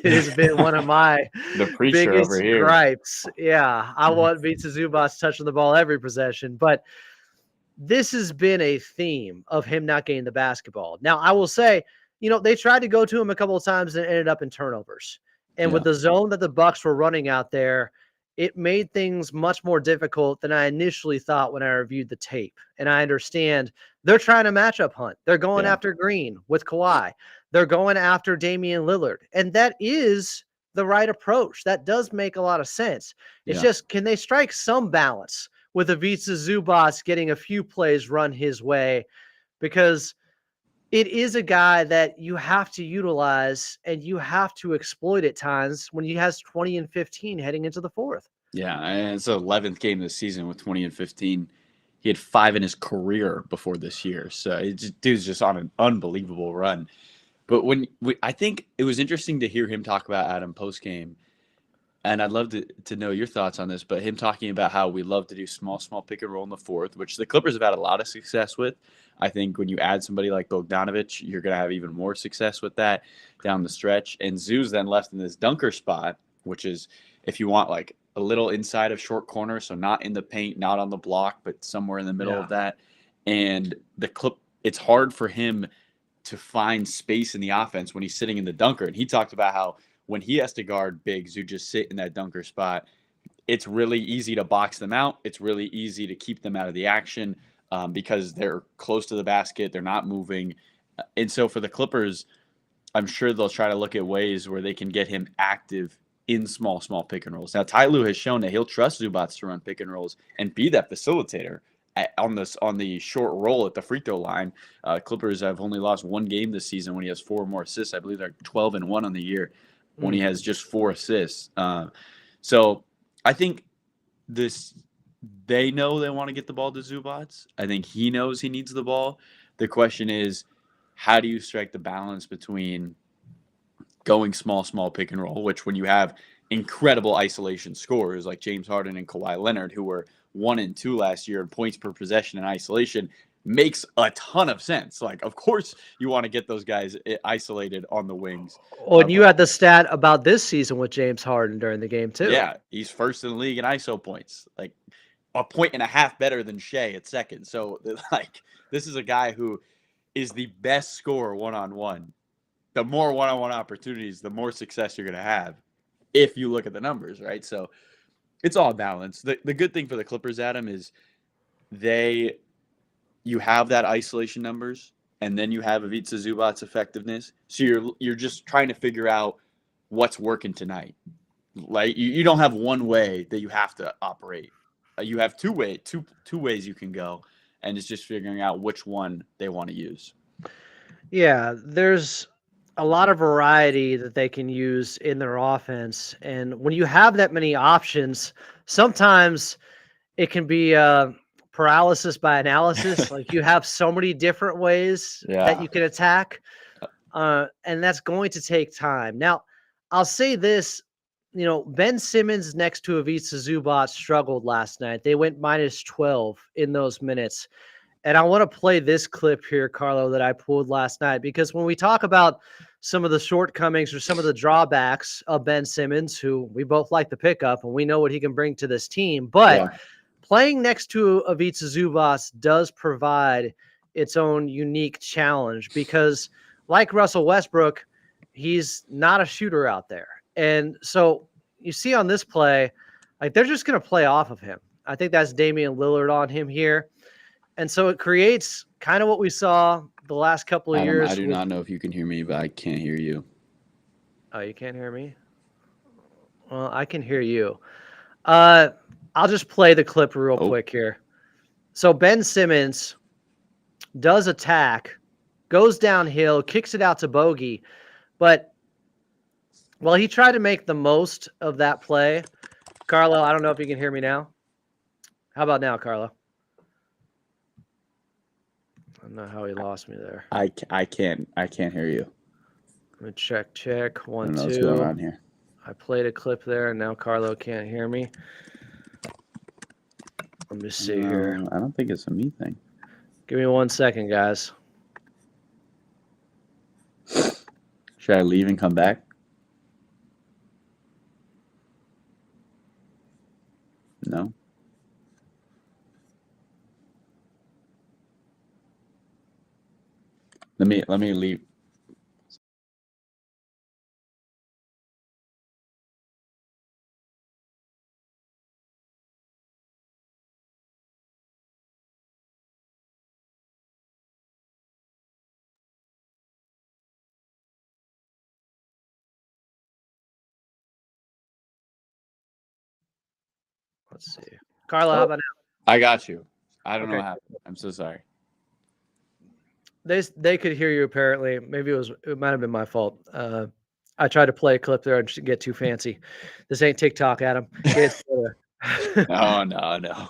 it has been one of my biggest over here. gripes. Yeah, I want Ivica Zubac touching the ball every possession, but this has been a theme of him not getting the basketball. Now, I will say, they tried to go to him a couple of times and ended up in turnovers. And with the zone that the Bucks were running out there, it made things much more difficult than I initially thought when I reviewed the tape. And I understand they're trying to matchup hunt. They're going Yeah. after Green with Kawhi. They're going after Damian Lillard. And that is the right approach. That does make a lot of sense. It's Yeah. just, can they strike some balance with Ivica Zubac getting a few plays run his way? Because it is a guy that you have to utilize and you have to exploit at times when he has 20 and 15 heading into the fourth. Yeah, and it's the 11th game this season with 20 and 15. He had 5 in his career before this year. So dude's just on an unbelievable run. But I think it was interesting to hear him talk about Adam post-game. And I'd love to know your thoughts on this, but him talking about how we love to do small pick and roll in the fourth, which the Clippers have had a lot of success with. I think when you add somebody like Bogdanovich, you're going to have even more success with that down the stretch. And Zoo's then left in this dunker spot, which is if you want like a little inside of short corner, so not in the paint, not on the block, but somewhere in the middle of that. And it's hard for him to find space in the offense when he's sitting in the dunker. And he talked about how when he has to guard bigs who just sit in that dunker spot, it's really easy to box them out. It's really easy to keep them out of the action because they're close to the basket. They're not moving. And so for the Clippers, I'm sure they'll try to look at ways where they can get him active in small pick and rolls. Now, Ty Lue has shown that he'll trust Zubac to run pick and rolls and be that facilitator on the short roll at the free throw line. Clippers have only lost one game this season when he has 4 more assists. I believe they're 12-1 on the year when he has just 4 assists. So I think they know they want to get the ball to Zubac. I think he knows he needs the ball. The question is, how do you strike the balance between going small pick and roll, which when you have incredible isolation scorers like James Harden and Kawhi Leonard, who were 1 and 2 last year in points per possession in isolation, makes a ton of sense. Like, of course, you want to get those guys isolated on the wings. Well, and you had the stat about this season with James Harden during the game, too. Yeah, he's first in the league in ISO points, like 1.5 points better than Shea at second. So, like, this is a guy who is the best scorer one-on-one. The more one-on-one opportunities, the more success you're going to have if you look at the numbers, right? So it's all balanced. The good thing for the Clippers, Adam, is you have that isolation numbers, and then you have Ivica Zubac's effectiveness. So you're just trying to figure out what's working tonight. Like you don't have one way that you have to operate. You have two ways you can go, and it's just figuring out which one they want to use. Yeah, there's a lot of variety that they can use in their offense. And when you have that many options, sometimes it can be paralysis by analysis. Like you have so many different ways that you can attack. And that's going to take time. Now, I'll say this, Ben Simmons next to Ivica Zubac struggled last night. They went -12 in those minutes. And I want to play this clip here, Carlo, that I pulled last night, because when we talk about some of the shortcomings or some of the drawbacks of Ben Simmons, who we both like to pick up and we know what he can bring to this team, but playing next to Ivica Zubac does provide its own unique challenge because, like Russell Westbrook, he's not a shooter out there. And so you see on this play, like they're just going to play off of him. I think that's Damian Lillard on him here. And so it creates kind of what we saw the last couple of years. I do not know if you can hear me, but I can't hear you. Oh, you can't hear me? Well, I can hear you. I'll just play the clip real quick here. So Ben Simmons does attack, goes downhill, kicks it out to Bogey. But while he tried to make the most of that play, Carlo, I don't know if you can hear me now. How about now, Carlo? I don't know how he lost me there. I can't hear you. Let me check. 1, 2. I don't know what's going on here. I played a clip there, and now Carlo can't hear me. Let me see here. I don't think it's a me thing. Give me 1 second, guys. Should I leave and come back? No. Let me leave. Let's see. Carlo, how about I got you. I don't know Okay. what happened. I'm so sorry. they could hear you apparently. Maybe it might have been my fault. I tried to play a clip there and just get too fancy. This ain't TikTok, Adam. It's No.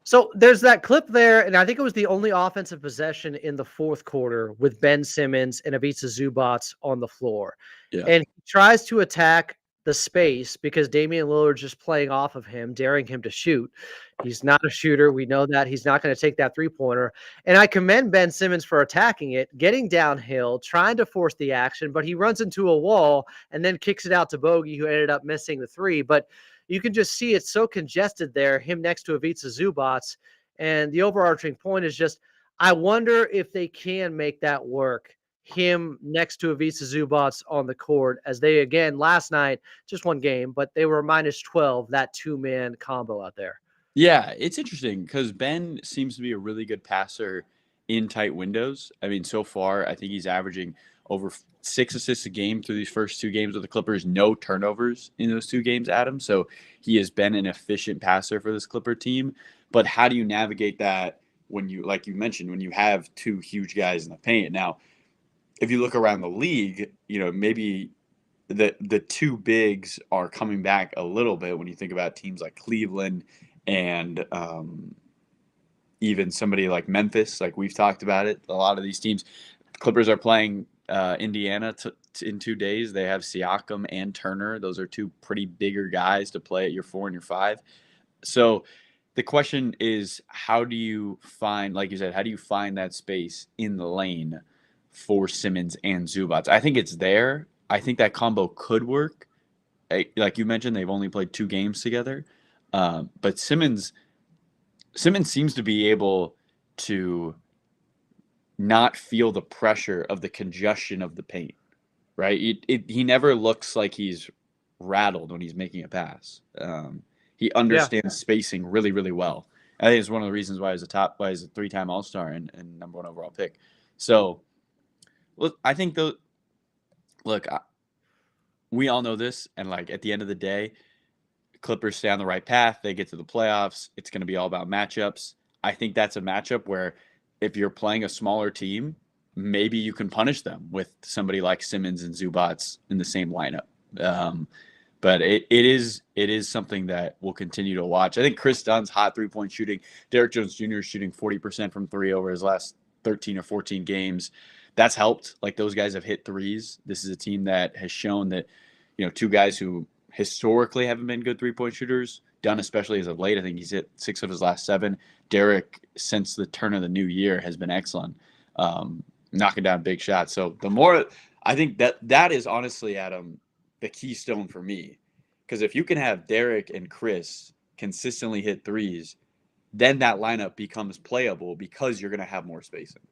So there's that clip there, and I think it was the only offensive possession in the fourth quarter with Ben Simmons and Ivica Zubac on the floor. Yeah. And he tries to attack the space because Damian Lillard's just playing off of him, daring him to shoot. He's not a shooter. We know that. He's not going to take that three-pointer. And I commend Ben Simmons for attacking it, getting downhill, trying to force the action, but he runs into a wall and then kicks it out to Bogey, who ended up missing the three. But you can just see it's so congested there, him next to Ivica Zubac. And the overarching point is just, I wonder if they can make that work, him next to Ivica Zubac on the court, as they, again, last night, just one game, but they were minus 12, that two-man combo out there. Yeah, it's interesting because Ben seems to be a really good passer in tight windows. I mean, so far, I think he's averaging over 6 assists a game through these first 2 games with the Clippers. No turnovers in those 2 games, Adam. So he has been an efficient passer for this Clipper team. But how do you navigate that when you, like you mentioned, when you have 2 huge guys in the paint? Now, if you look around the league, maybe the 2 bigs are coming back a little bit when you think about teams like Cleveland and even somebody like Memphis, like we've talked about it. A lot of these teams, Clippers are playing Indiana in 2 days. They have Siakam and Turner. Those are 2 pretty bigger guys to play at your 4 and your 5. So the question is, how do you find, like you said, how do you find that space in the lane for Simmons and Zubac? I think it's there. I think that combo could work. Like you mentioned, they've only played 2 games together. But Simmons seems to be able to not feel the pressure of the congestion of the paint, right? He never looks like he's rattled when he's making a pass. He understands spacing really, really well. I think it's one of the reasons why he's a 3-time All-Star and number 1 overall pick. So, look, I think we all know this, and like at the end of the day, Clippers stay on the right path. They get to the playoffs. It's going to be all about matchups. I think that's a matchup where if you're playing a smaller team, maybe you can punish them with somebody like Simmons and Zubac in the same lineup. But it is something that we'll continue to watch. I think Chris Dunn's hot 3-point shooting. Derrick Jones Jr. is shooting 40% from 3 over his last 13 or 14 games. That's helped. Like, those guys have hit threes. This is a team that has shown that, 2 guys who historically haven't been good 3-point shooters. Dunn, especially as of late, I think he's hit 6 of his last 7. Derrick, since the turn of the new year, has been excellent, knocking down big shots. So the more, I think that is honestly, Adam, the keystone for me. Because if you can have Derrick and Chris consistently hit threes, then that lineup becomes playable because you're going to have more spacing.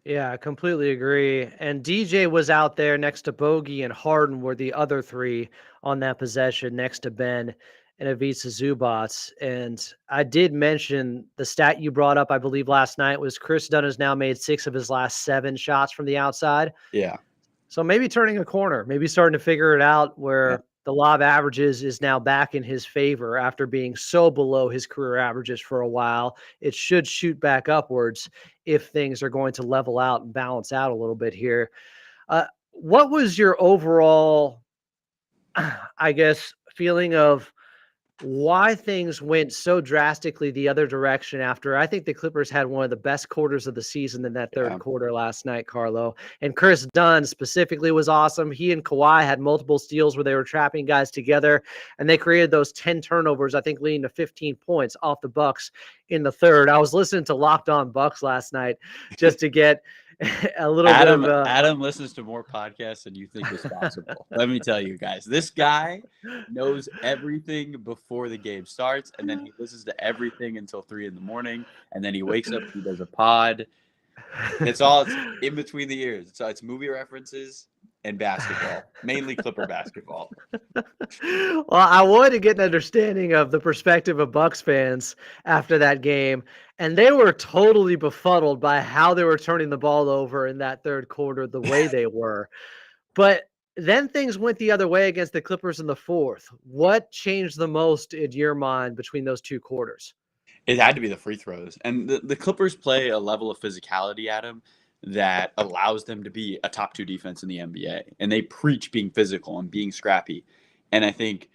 Yeah, I completely agree. And DJ was out there next to Bogey, and Harden were the other 3 on that possession next to Ben and Ivica Zubac. And I did mention the stat you brought up, I believe, last night was Chris Dunn has now made 6 of his last 7 shots from the outside. Yeah. So maybe turning a corner, maybe starting to figure it out where the lob averages is now back in his favor after being so below his career averages for a while. It should shoot back upwards if things are going to level out and balance out a little bit here. What was your overall, I guess, feeling of why things went so drastically the other direction after I think the Clippers had one of the best quarters of the season in that third quarter last night, Carlo? And Chris Dunn specifically was awesome. He and Kawhi had multiple steals where they were trapping guys together, and they created those 10 turnovers, I think, leading to 15 points off the Bucks in the third. I was listening to Locked On Bucks last night just to get a little bit of Adam listens to more podcasts than you think is possible. Let me tell you guys, this guy knows everything before the game starts, and then he listens to everything until 3 a.m, and then he wakes up, he does a pod. It's in between the ears. So it's movie references and basketball, mainly Clipper basketball. Well, I wanted to get an understanding of the perspective of Bucks fans after that game, and they were totally befuddled by how they were turning the ball over in that third quarter, the way they were. But then things went the other way against the Clippers in the fourth. What changed the most in your mind between those two quarters? It had to be the free throws. And the Clippers play a level of physicality, Adam, that allows them to be a top 2 defense in the NBA. And they preach being physical and being scrappy. And I think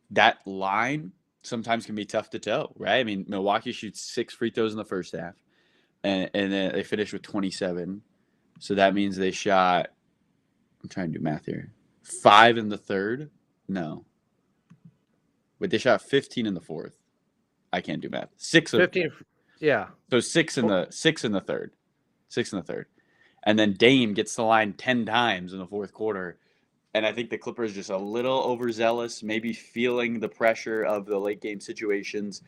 that line sometimes can be tough to toe, right? I mean, Milwaukee shoots 6 free throws in the first half, and then they finished with 27. So that means they shot, I'm trying to do math here, 5 in the third? No. Wait, they shot 15 in the fourth. I can't do math. 15. Yeah. So 6 in the third. 6 in the third. And then Dame gets the line 10 times in the fourth quarter. And I think the Clippers just a little overzealous, maybe feeling the pressure of the late game situations.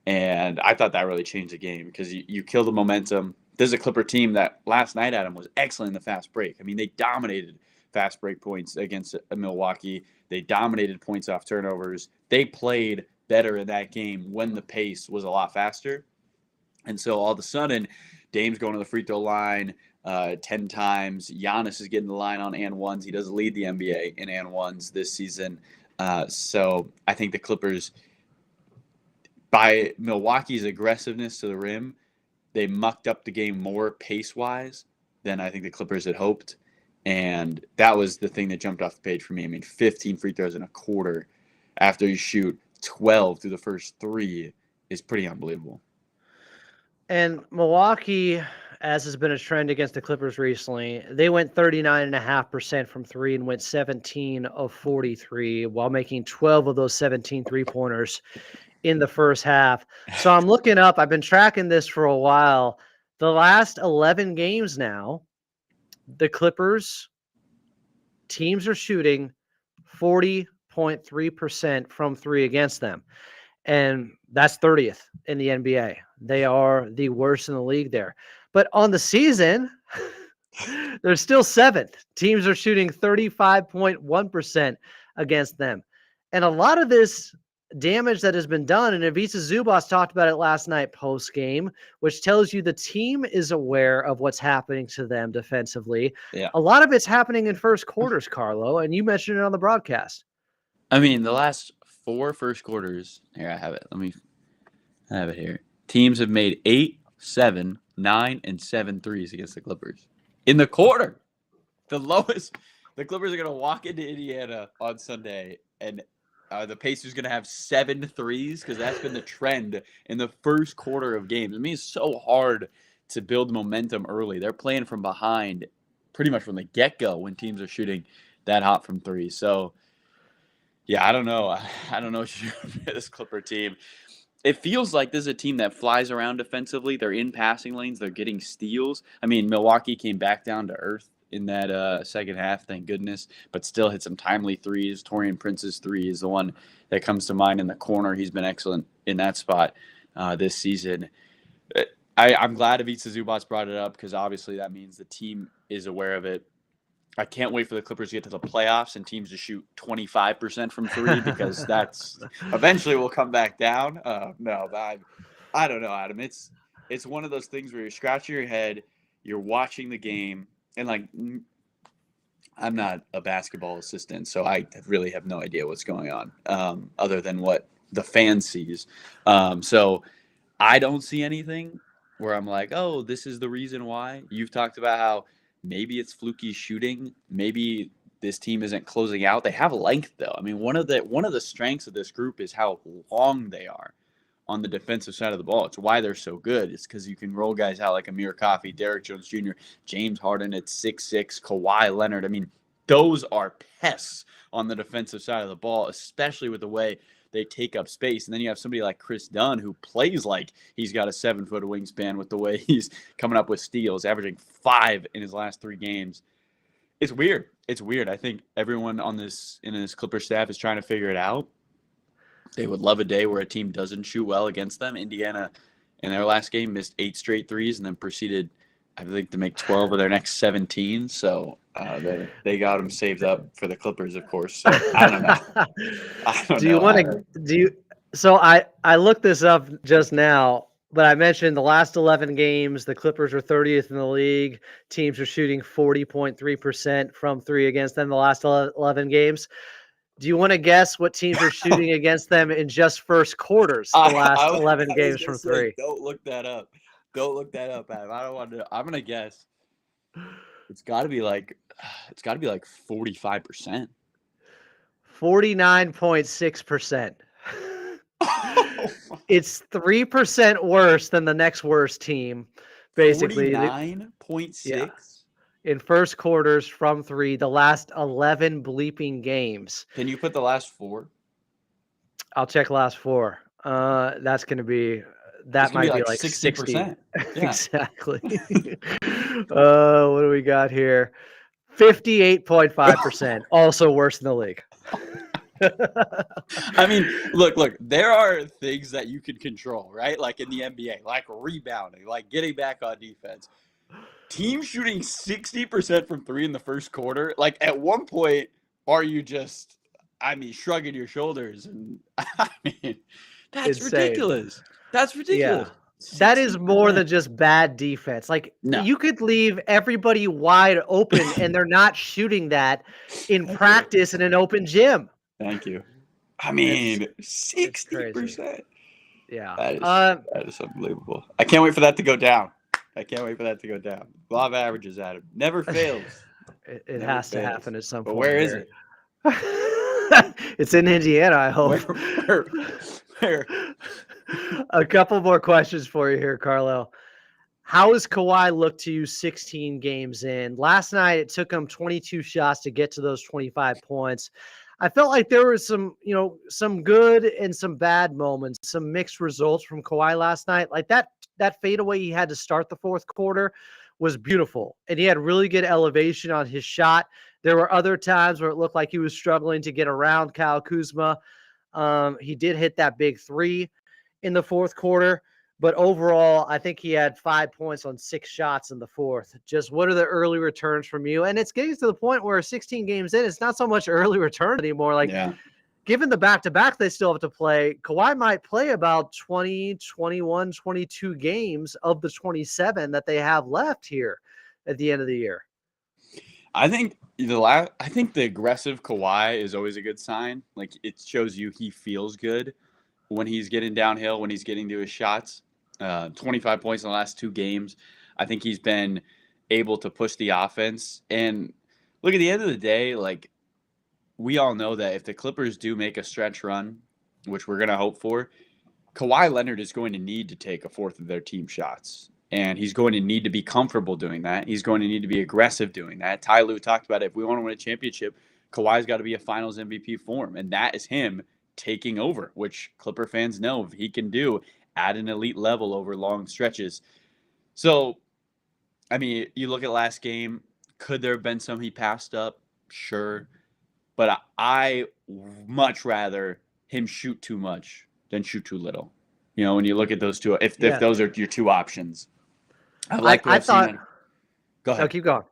And I thought that really changed the game because you kill the momentum. This is a Clipper team that last night, Adam, was excellent in the fast break. I mean, they dominated fast break points against Milwaukee. They dominated points off turnovers. They played better in that game when the pace was a lot faster. And so all of a sudden, Dame's going to the free throw line 10 times. Giannis is getting the line on and ones. He does lead the NBA in and ones this season. So I think the Clippers, by Milwaukee's aggressiveness to the rim, they mucked up the game more pace-wise than I think the Clippers had hoped. And that was the thing that jumped off the page for me. I mean, 15 free throws in a quarter after you shoot 12 through the first 3 is pretty unbelievable. And Milwaukee, as has been a trend against the Clippers recently, they went 39.5% from 3 and went 17 of 43 while making 12 of those 17 3-pointers in the first half. So I'm looking up, I've been tracking this for a while. The last 11 games now, the Clippers teams are shooting 40.3% from 3 against them. And that's 30th in the NBA. They are the worst in the league there. But on the season, they're still 7th. Teams are shooting 35.1% against them. And a lot of this damage that has been done, and Ivica Zubac talked about it last night post-game, which tells you the team is aware of what's happening to them defensively. Yeah. A lot of it's happening in first quarters, Carlo, and you mentioned it on the broadcast. I mean, the last 4 first quarters, here I have it. I have it here. Teams have made 8, 7, 9, and 7 threes against the Clippers in the quarter. The lowest. The Clippers are going to walk into Indiana on Sunday, and the Pacers going to have 7 threes because that's been the trend in the first quarter of games. I mean, it's so hard to build momentum early. They're playing from behind pretty much from the get-go when teams are shooting that hot from 3. So, yeah, I don't know. I don't know what you do for this Clipper team. It feels like this is a team that flies around defensively. They're in passing lanes. They're getting steals. I mean, Milwaukee came back down to earth in that second half, thank goodness, but still hit some timely threes. Taurean Prince's 3 is the one that comes to mind in the corner. He's been excellent in that spot this season. I'm glad Ivica Zubac brought it up because obviously that means the team is aware of it. I can't wait for the Clippers to get to the playoffs and teams to shoot 25% from 3 because that's eventually will come back down. No, but I don't know, Adam. It's one of those things where you're scratching your head, you're watching the game, and like I'm not a basketball assistant, so I really have no idea what's going on other than what the fan sees. So I don't see anything where I'm like, oh, this is the reason why. You've talked about how maybe it's fluky shooting. Maybe this team isn't closing out. They have length, though. I mean, one of the strengths of this group is how long they are on the defensive side of the ball. It's why they're so good. It's because you can roll guys out like Amir Coffey, Derrick Jones Jr., James Harden at 6'6", Kawhi Leonard. I mean, those are pests on the defensive side of the ball, especially with the way they take up space. And then you have somebody like Chris Dunn who plays like he's got a 7-foot wingspan with the way he's coming up with steals, averaging 5 in his last 3 games. It's weird. I think everyone in this Clipper staff is trying to figure it out. They would love a day where a team doesn't shoot well against them. Indiana, in their last game, missed 8 straight threes and then proceeded, I think, to make 12 of their next 17. So they got them saved up for the Clippers, of course. So I don't know. So I looked this up just now. But I mentioned the last 11 games, the Clippers are 30th in the league. Teams are shooting 40.3% from three against them the last 11 games. Do you want to guess what teams are shooting against them in just first quarters the last 11 I was games gonna from say, three? don't look that up. Don't look that up, Adam. I don't want to. I'm gonna guess. It's got to be like 45%. 49.6%. It's 3% worse than the next worst team, basically. 49.6. Yeah. In first quarters from three, the last 11 bleeping games. Can you put the last 4? I'll check last 4. That's going to be that might be like 60. Yeah. Exactly. What do we got here? 58.5%. Also worse than the league. I mean, look, there are things that you can control, right? Like in the NBA, like rebounding, like getting back on defense. Team shooting 60% from three in the first quarter. Like at one point, are you just, shrugging your shoulders? And that's Insane. ridiculous. That's ridiculous. Yeah. That is more than just bad defense. Like you could leave everybody wide open and they're not shooting that in practice in an open gym. Thank you. 60%. Yeah. That is unbelievable. I can't wait for that to go down. Law of averages, Adam. Never fails. It has to happen at some point. But where is it? It's in Indiana, I hope. Where? A couple more questions for you here, Carlo. How has Kawhi looked to you 16 games in? Last night, it took him 22 shots to get to those 25 points. I felt like there was some good and some bad moments, some mixed results from Kawhi last night. Like that fadeaway he had to start the fourth quarter was beautiful, and he had really good elevation on his shot. There were other times where it looked like he was struggling to get around Kyle Kuzma. He did hit that big three in the fourth quarter, but overall, I think he had 5 points on 6 shots in the fourth. Just what are the early returns from you? And it's getting to the point where 16 games in, it's not so much early return anymore. Like, given the back-to-back they still have to play, Kawhi might play about 20, 21, 22 games of the 27 that they have left here at the end of the year. I think the aggressive Kawhi is always a good sign. Like, it shows you he feels good when he's getting downhill, when he's getting to his shots. 25 points in the last 2 games. I think he's been able to push the offense. And look, at the end of the day, like, we all know that if the Clippers do make a stretch run, which we're going to hope for, Kawhi Leonard is going to need to take a fourth of their team shots. And he's going to need to be comfortable doing that. He's going to need to be aggressive doing that. Ty Lue talked about it. If we want to win a championship, Kawhi's got to be a finals MVP form. And that is him taking over, which Clipper fans know he can do at an elite level over long stretches. So, you look at last game, could there have been some he passed up? Sure. But I much rather him shoot too much than shoot too little. When you look at those two, if those are your two options. I thought. Go ahead. No, keep going.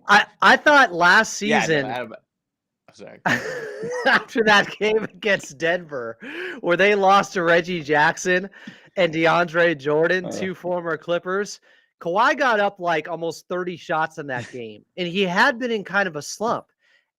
I thought last season. I'm sorry. After that game against Denver, where they lost to Reggie Jackson and DeAndre Jordan, 2 former Clippers, Kawhi got up like almost 30 shots in that game, and he had been in kind of a slump.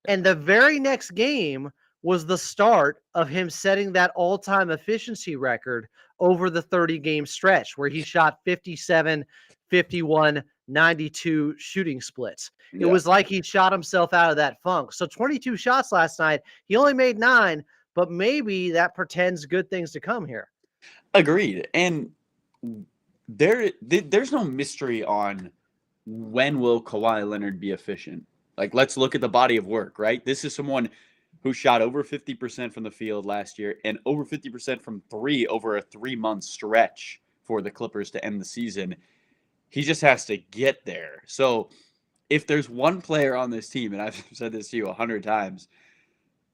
And the very next game was the start of him setting that all-time efficiency record over the 30-game stretch, where he shot 57, 51, 92 shooting splits. It was like he shot himself out of that funk. So 22 shots last night. He only made 9, but maybe that portends good things to come here. Agreed. And there's no mystery on when will Kawhi Leonard be efficient. Like, let's look at the body of work, right? This is someone who shot over 50% from the field last year and over 50% from 3 over a 3-month stretch for the Clippers to end the season. He just has to get there. So if there's one player on this team, and I've said this to you 100 times,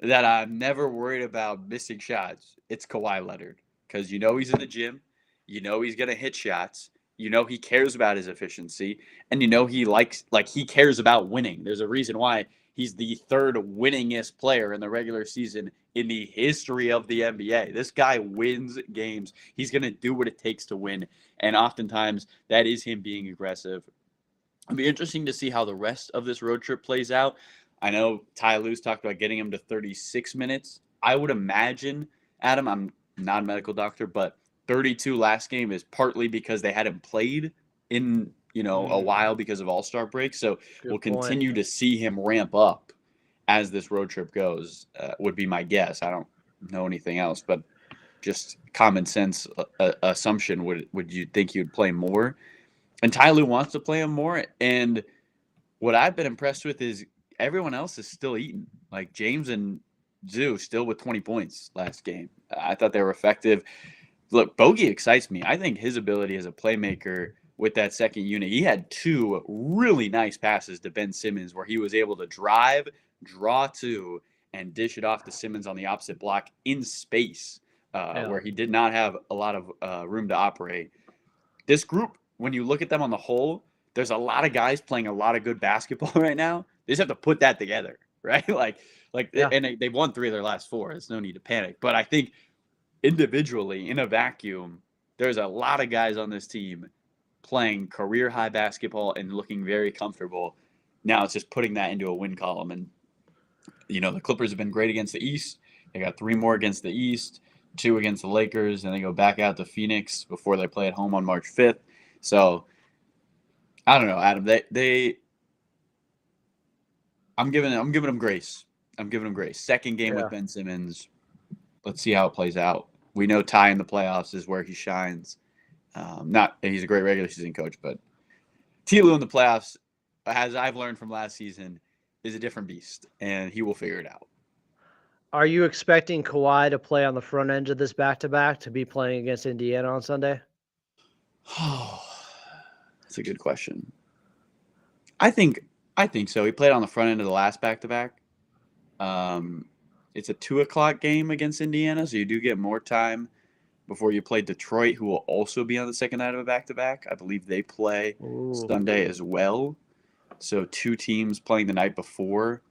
that I'm never worried about missing shots, it's Kawhi Leonard. Because he's in the gym. He's going to hit shots. He cares about his efficiency. And he cares about winning. There's a reason why He's the third winningest player in the regular season in the history of the NBA. This guy wins games. He's going to do what it takes to win. And oftentimes that is him being aggressive. It'll be interesting to see how the rest of this road trip plays out. I know Ty Lue's talked about getting him to 36 minutes. I would imagine, Adam, I'm not a medical doctor, but 32 last game is partly because they hadn't played in a while because of All-Star break. So we'll continue to see him ramp up as this road trip goes, would be my guess. I don't know anything else, but just common sense assumption, would you think he would play more? And Ty Lue wants to play him more. And what I've been impressed with is everyone else is still eating. Like James and Zoo still with 20 points last game. I thought they were effective. Look, Bogey excites me. I think his ability as a playmaker with that second unit, he had 2 really nice passes to Ben Simmons where he was able to drive, draw 2, and dish it off to Simmons on the opposite block in space where he did not have a lot of room to operate. This group, when you look at them on the whole, there's a lot of guys playing a lot of good basketball right now. They just have to put that together, right? And they've won 3 of their last 4. There's no need to panic. But I think individually, in a vacuum, there's a lot of guys on this team playing career high basketball and looking very comfortable. Now it's just putting that into a win column. And, the Clippers have been great against the East. They got 3 more against the East, 2 against the Lakers, and they go back out to Phoenix before they play at home on March 5th. So I don't know, Adam. I'm giving them grace. Second game with Ben Simmons. Let's see how it plays out. We know Ty in the playoffs is where he shines. He's a great regular season coach, but Ty Lue in the playoffs, as I've learned from last season, is a different beast, and he will figure it out. Are you expecting Kawhi to play on the front end of this back-to-back to be playing against Indiana on Sunday? Oh, that's a good question. I think so. He played on the front end of the last back-to-back. It's a 2:00 game against Indiana, so you do get more time before you play Detroit, who will also be on the second night of a back-to-back. I believe they play Sunday as well. So 2 teams playing the night before.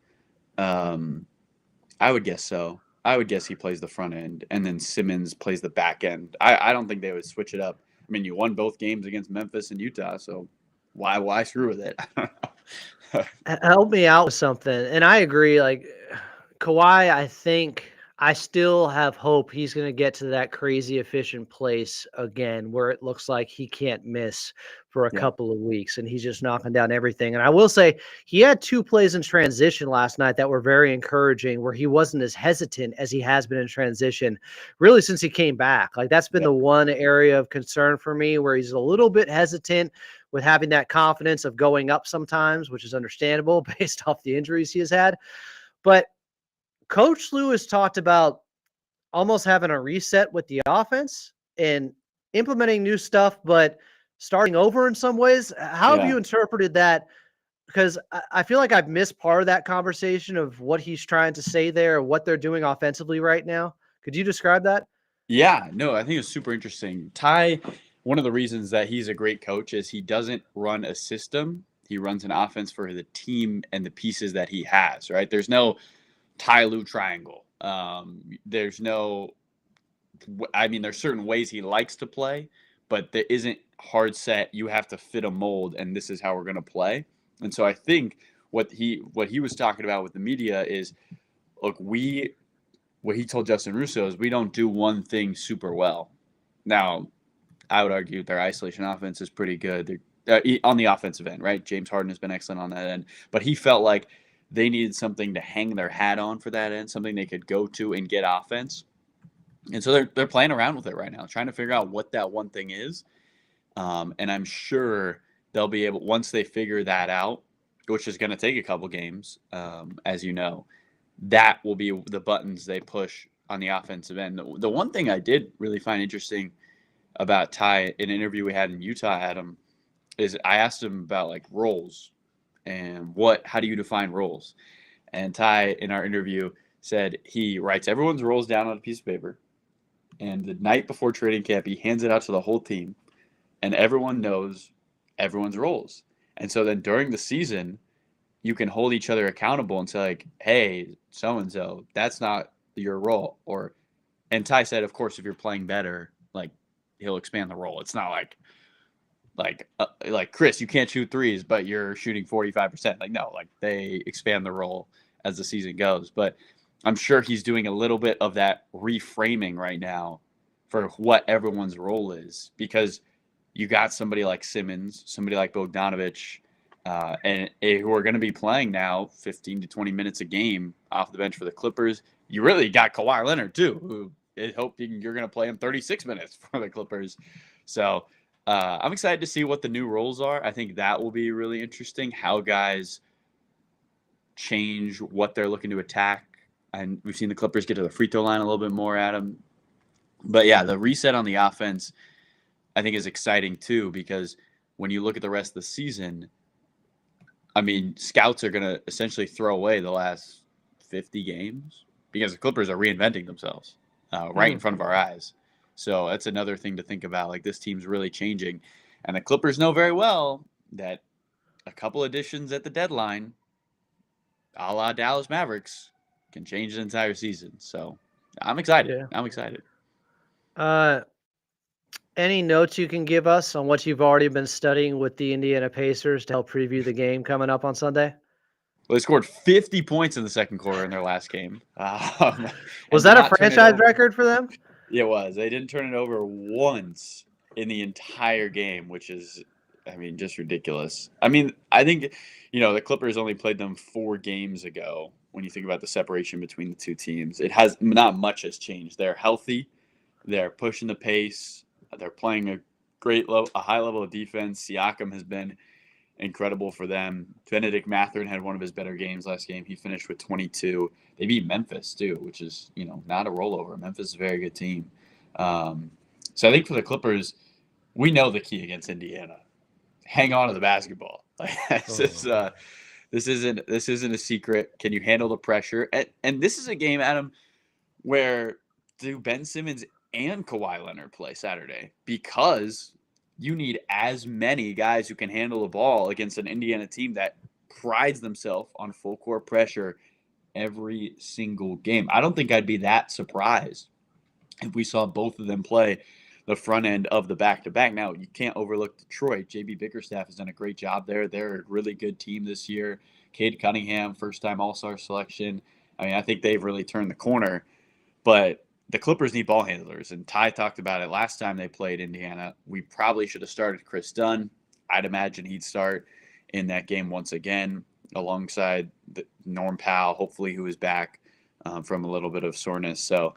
I would guess so. I would guess he plays the front end, and then Simmons plays the back end. I don't think they would switch it up. I mean, you won both games against Memphis and Utah, so why screw with it? I don't know. Help me out with something. And I agree. Like Kawhi, I think I still have hope he's going to get to that crazy efficient place again where it looks like he can't miss for a couple of weeks and he's just knocking down everything. And I will say he had 2 plays in transition last night that were very encouraging where he wasn't as hesitant as he has been in transition really since he came back. Like that's been the one area of concern for me where he's a little bit hesitant with having that confidence of going up sometimes, which is understandable based off the injuries he has had. But Coach Lue has talked about almost having a reset with the offense and implementing new stuff, but starting over in some ways. How have you interpreted that? Because I feel like I've missed part of that conversation of what he's trying to say there, what they're doing offensively right now. Could you describe that? Yeah, no, I think it's super interesting. Ty, one of the reasons that he's a great coach is he doesn't run a system. He runs an offense for the team and the pieces that he has, right? There's no Ty Lue triangle. There's certain ways he likes to play, but there isn't hard set. You have to fit a mold, and this is how we're going to play. And so I think what he was talking about with the media is, look, what he told Justin Russo is we don't do one thing super well. Now, I would argue their isolation offense is pretty good. They're on the offensive end, right? James Harden has been excellent on that end, but he felt like they needed something to hang their hat on for that end, something they could go to and get offense. And so they're playing around with it right now, trying to figure out what that one thing is. And I'm sure they'll be able, once they figure that out, which is going to take a couple games, as you know, that will be the buttons they push on the offensive end. The one thing I did really find interesting about Ty in an interview we had in Utah, Adam, is I asked him about like roles and how do you define roles? And Ty in our interview said he writes everyone's roles down on a piece of paper. And the night before training camp, he hands it out to the whole team and everyone knows everyone's roles. And so then during the season, you can hold each other accountable and say, like, hey, so-and-so, that's not your role. And Ty said, of course, if you're playing better, like, he'll expand the role. It's not like Chris, you can't shoot threes, but you're shooting 45%. Like, no, like, they expand the role as the season goes. But I'm sure he's doing a little bit of that reframing right now for what everyone's role is, because you got somebody like Simmons, somebody like Bogdanovic, and who are going to be playing now 15 to 20 minutes a game off the bench for the Clippers. You really got Kawhi Leonard, too, who is hoping you're going to play him 36 minutes for the Clippers. So I'm excited to see what the new roles are. I think that will be really interesting, how guys change what they're looking to attack. And we've seen the Clippers get to the free throw line a little bit more, Adam. But, yeah, the reset on the offense I think is exciting, too, because when you look at the rest of the season, I mean, scouts are going to essentially throw away the last 50 games because the Clippers are reinventing themselves right in front of our eyes. So that's another thing to think about. Like, this team's really changing. And the Clippers know very well that a couple additions at the deadline, a la Dallas Mavericks, can change the entire season. So I'm excited. Yeah. I'm excited. Any notes you can give us on what you've already been studying with the Indiana Pacers to help preview the game coming up on Sunday? Well, they scored 50 points in the second quarter in their last game. Was that a franchise record for them? It was. They didn't turn it over once in the entire game, which is, I mean, just ridiculous. I mean, I think, the Clippers only played them 4 games ago. When you think about the separation between the two teams, not much has changed. They're healthy. They're pushing the pace. They're playing a high level of defense. Siakam has been incredible for them. Benedict Mathurin had one of his better games last game. He finished with 22. They beat Memphis too, which is, not a rollover. Memphis is a very good team. So I think for the Clippers, we know the key against Indiana. Hang on to the basketball. This isn't a secret. Can you handle the pressure? And this is a game, Adam, where do Ben Simmons and Kawhi Leonard play Saturday? Because you need as many guys who can handle the ball against an Indiana team that prides themselves on full court pressure every single game. I don't think I'd be that surprised if we saw both of them play the front end of the back-to-back. Now, you can't overlook Detroit. J.B. Bickerstaff has done a great job there. They're a really good team this year. Cade Cunningham, first-time All-Star selection. I mean, I think they've really turned the corner. But the Clippers need ball handlers, and Ty talked about it last time they played Indiana. We probably should have started Chris Dunn. I'd imagine he'd start in that game once again alongside Norm Powell, hopefully, who is back from a little bit of soreness. So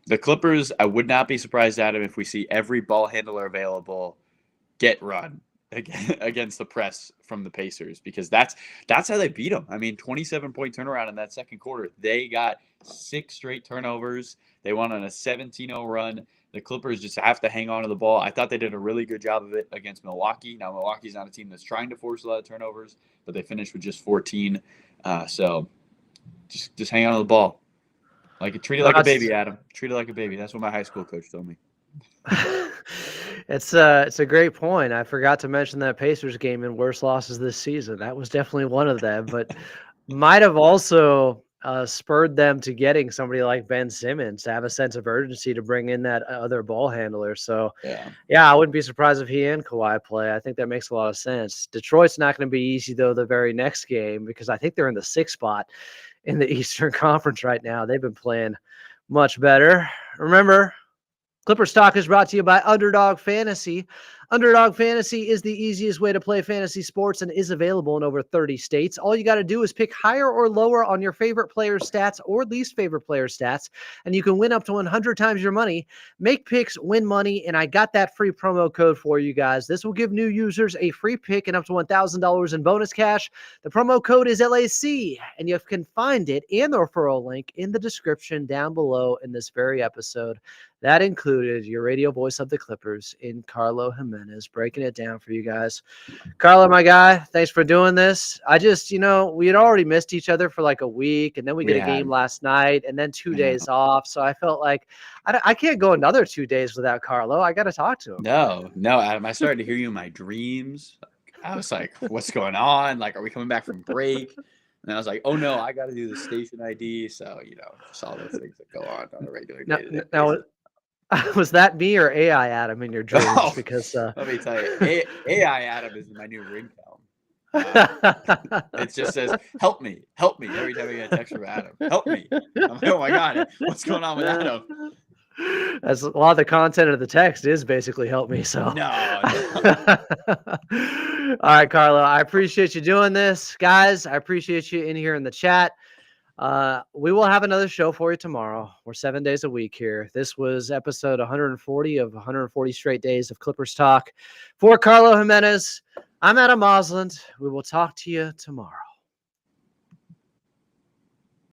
the Clippers, I would not be surprised, Adam, if we see every ball handler available get run against the press from the Pacers, because that's how they beat them. I mean, 27-point turnaround in that second quarter. They got 6 straight turnovers. They went on a 17-0 run. The Clippers just have to hang on to the ball. I thought they did a really good job of it against Milwaukee. Now, Milwaukee's not a team that's trying to force a lot of turnovers, but they finished with just 14. So just hang on to the ball. Treat it like a baby, Adam. Treat it like a baby. That's what my high school coach told me. It's a great point. I forgot to mention that Pacers game in worst losses this season. That was definitely one of them, but might have also spurred them to getting somebody like Ben Simmons to have a sense of urgency to bring in that other ball handler. So, yeah, I wouldn't be surprised if he and Kawhi play. I think that makes a lot of sense. Detroit's not going to be easy, though, the very next game, because I think they're in the 6th spot in the Eastern Conference right now. They've been playing much better. Remember, Clippers Talk is brought to you by Underdog Fantasy. Underdog Fantasy is the easiest way to play fantasy sports and is available in over 30 states. All you got to do is pick higher or lower on your favorite player's stats or least favorite player's stats, and you can win up to 100 times your money. Make picks, win money, and I got that free promo code for you guys. This will give new users a free pick and up to $1,000 in bonus cash. The promo code is LAC, and you can find it and the referral link in the description down below in this very episode. That included your radio voice of the Clippers in Carlo Jimenez, breaking it down for you guys. Carlo, my guy, thanks for doing this. I just, we had already missed each other for like a week, and then we did a game last night, and then 2 days off. So I felt like I can't go another 2 days without Carlo. I got to talk to him. No, Adam. I started to hear you in my dreams. I was like, what's going on? Like, are we coming back from break? And I was like, oh no, I got to do the station ID. So, just all those things that go on a regular Now, day-to-day now, basis. was that me or AI Adam in your dreams? Oh, Because let me tell you, AI Adam is my new ringtone. It just says, help me, every time I get a text from Adam. Help me. I'm like, oh my God, what's going on with Adam? As a lot of the content of the text is basically help me. So No. All right, Carlo, I appreciate you doing this. Guys, I appreciate you in here in the chat. We will have another show for you tomorrow. We're 7 days a week here. This was episode 140 of 140 straight days of Clippers talk. For Carlo Jimenez, I'm Adam Osland. We will talk to you tomorrow.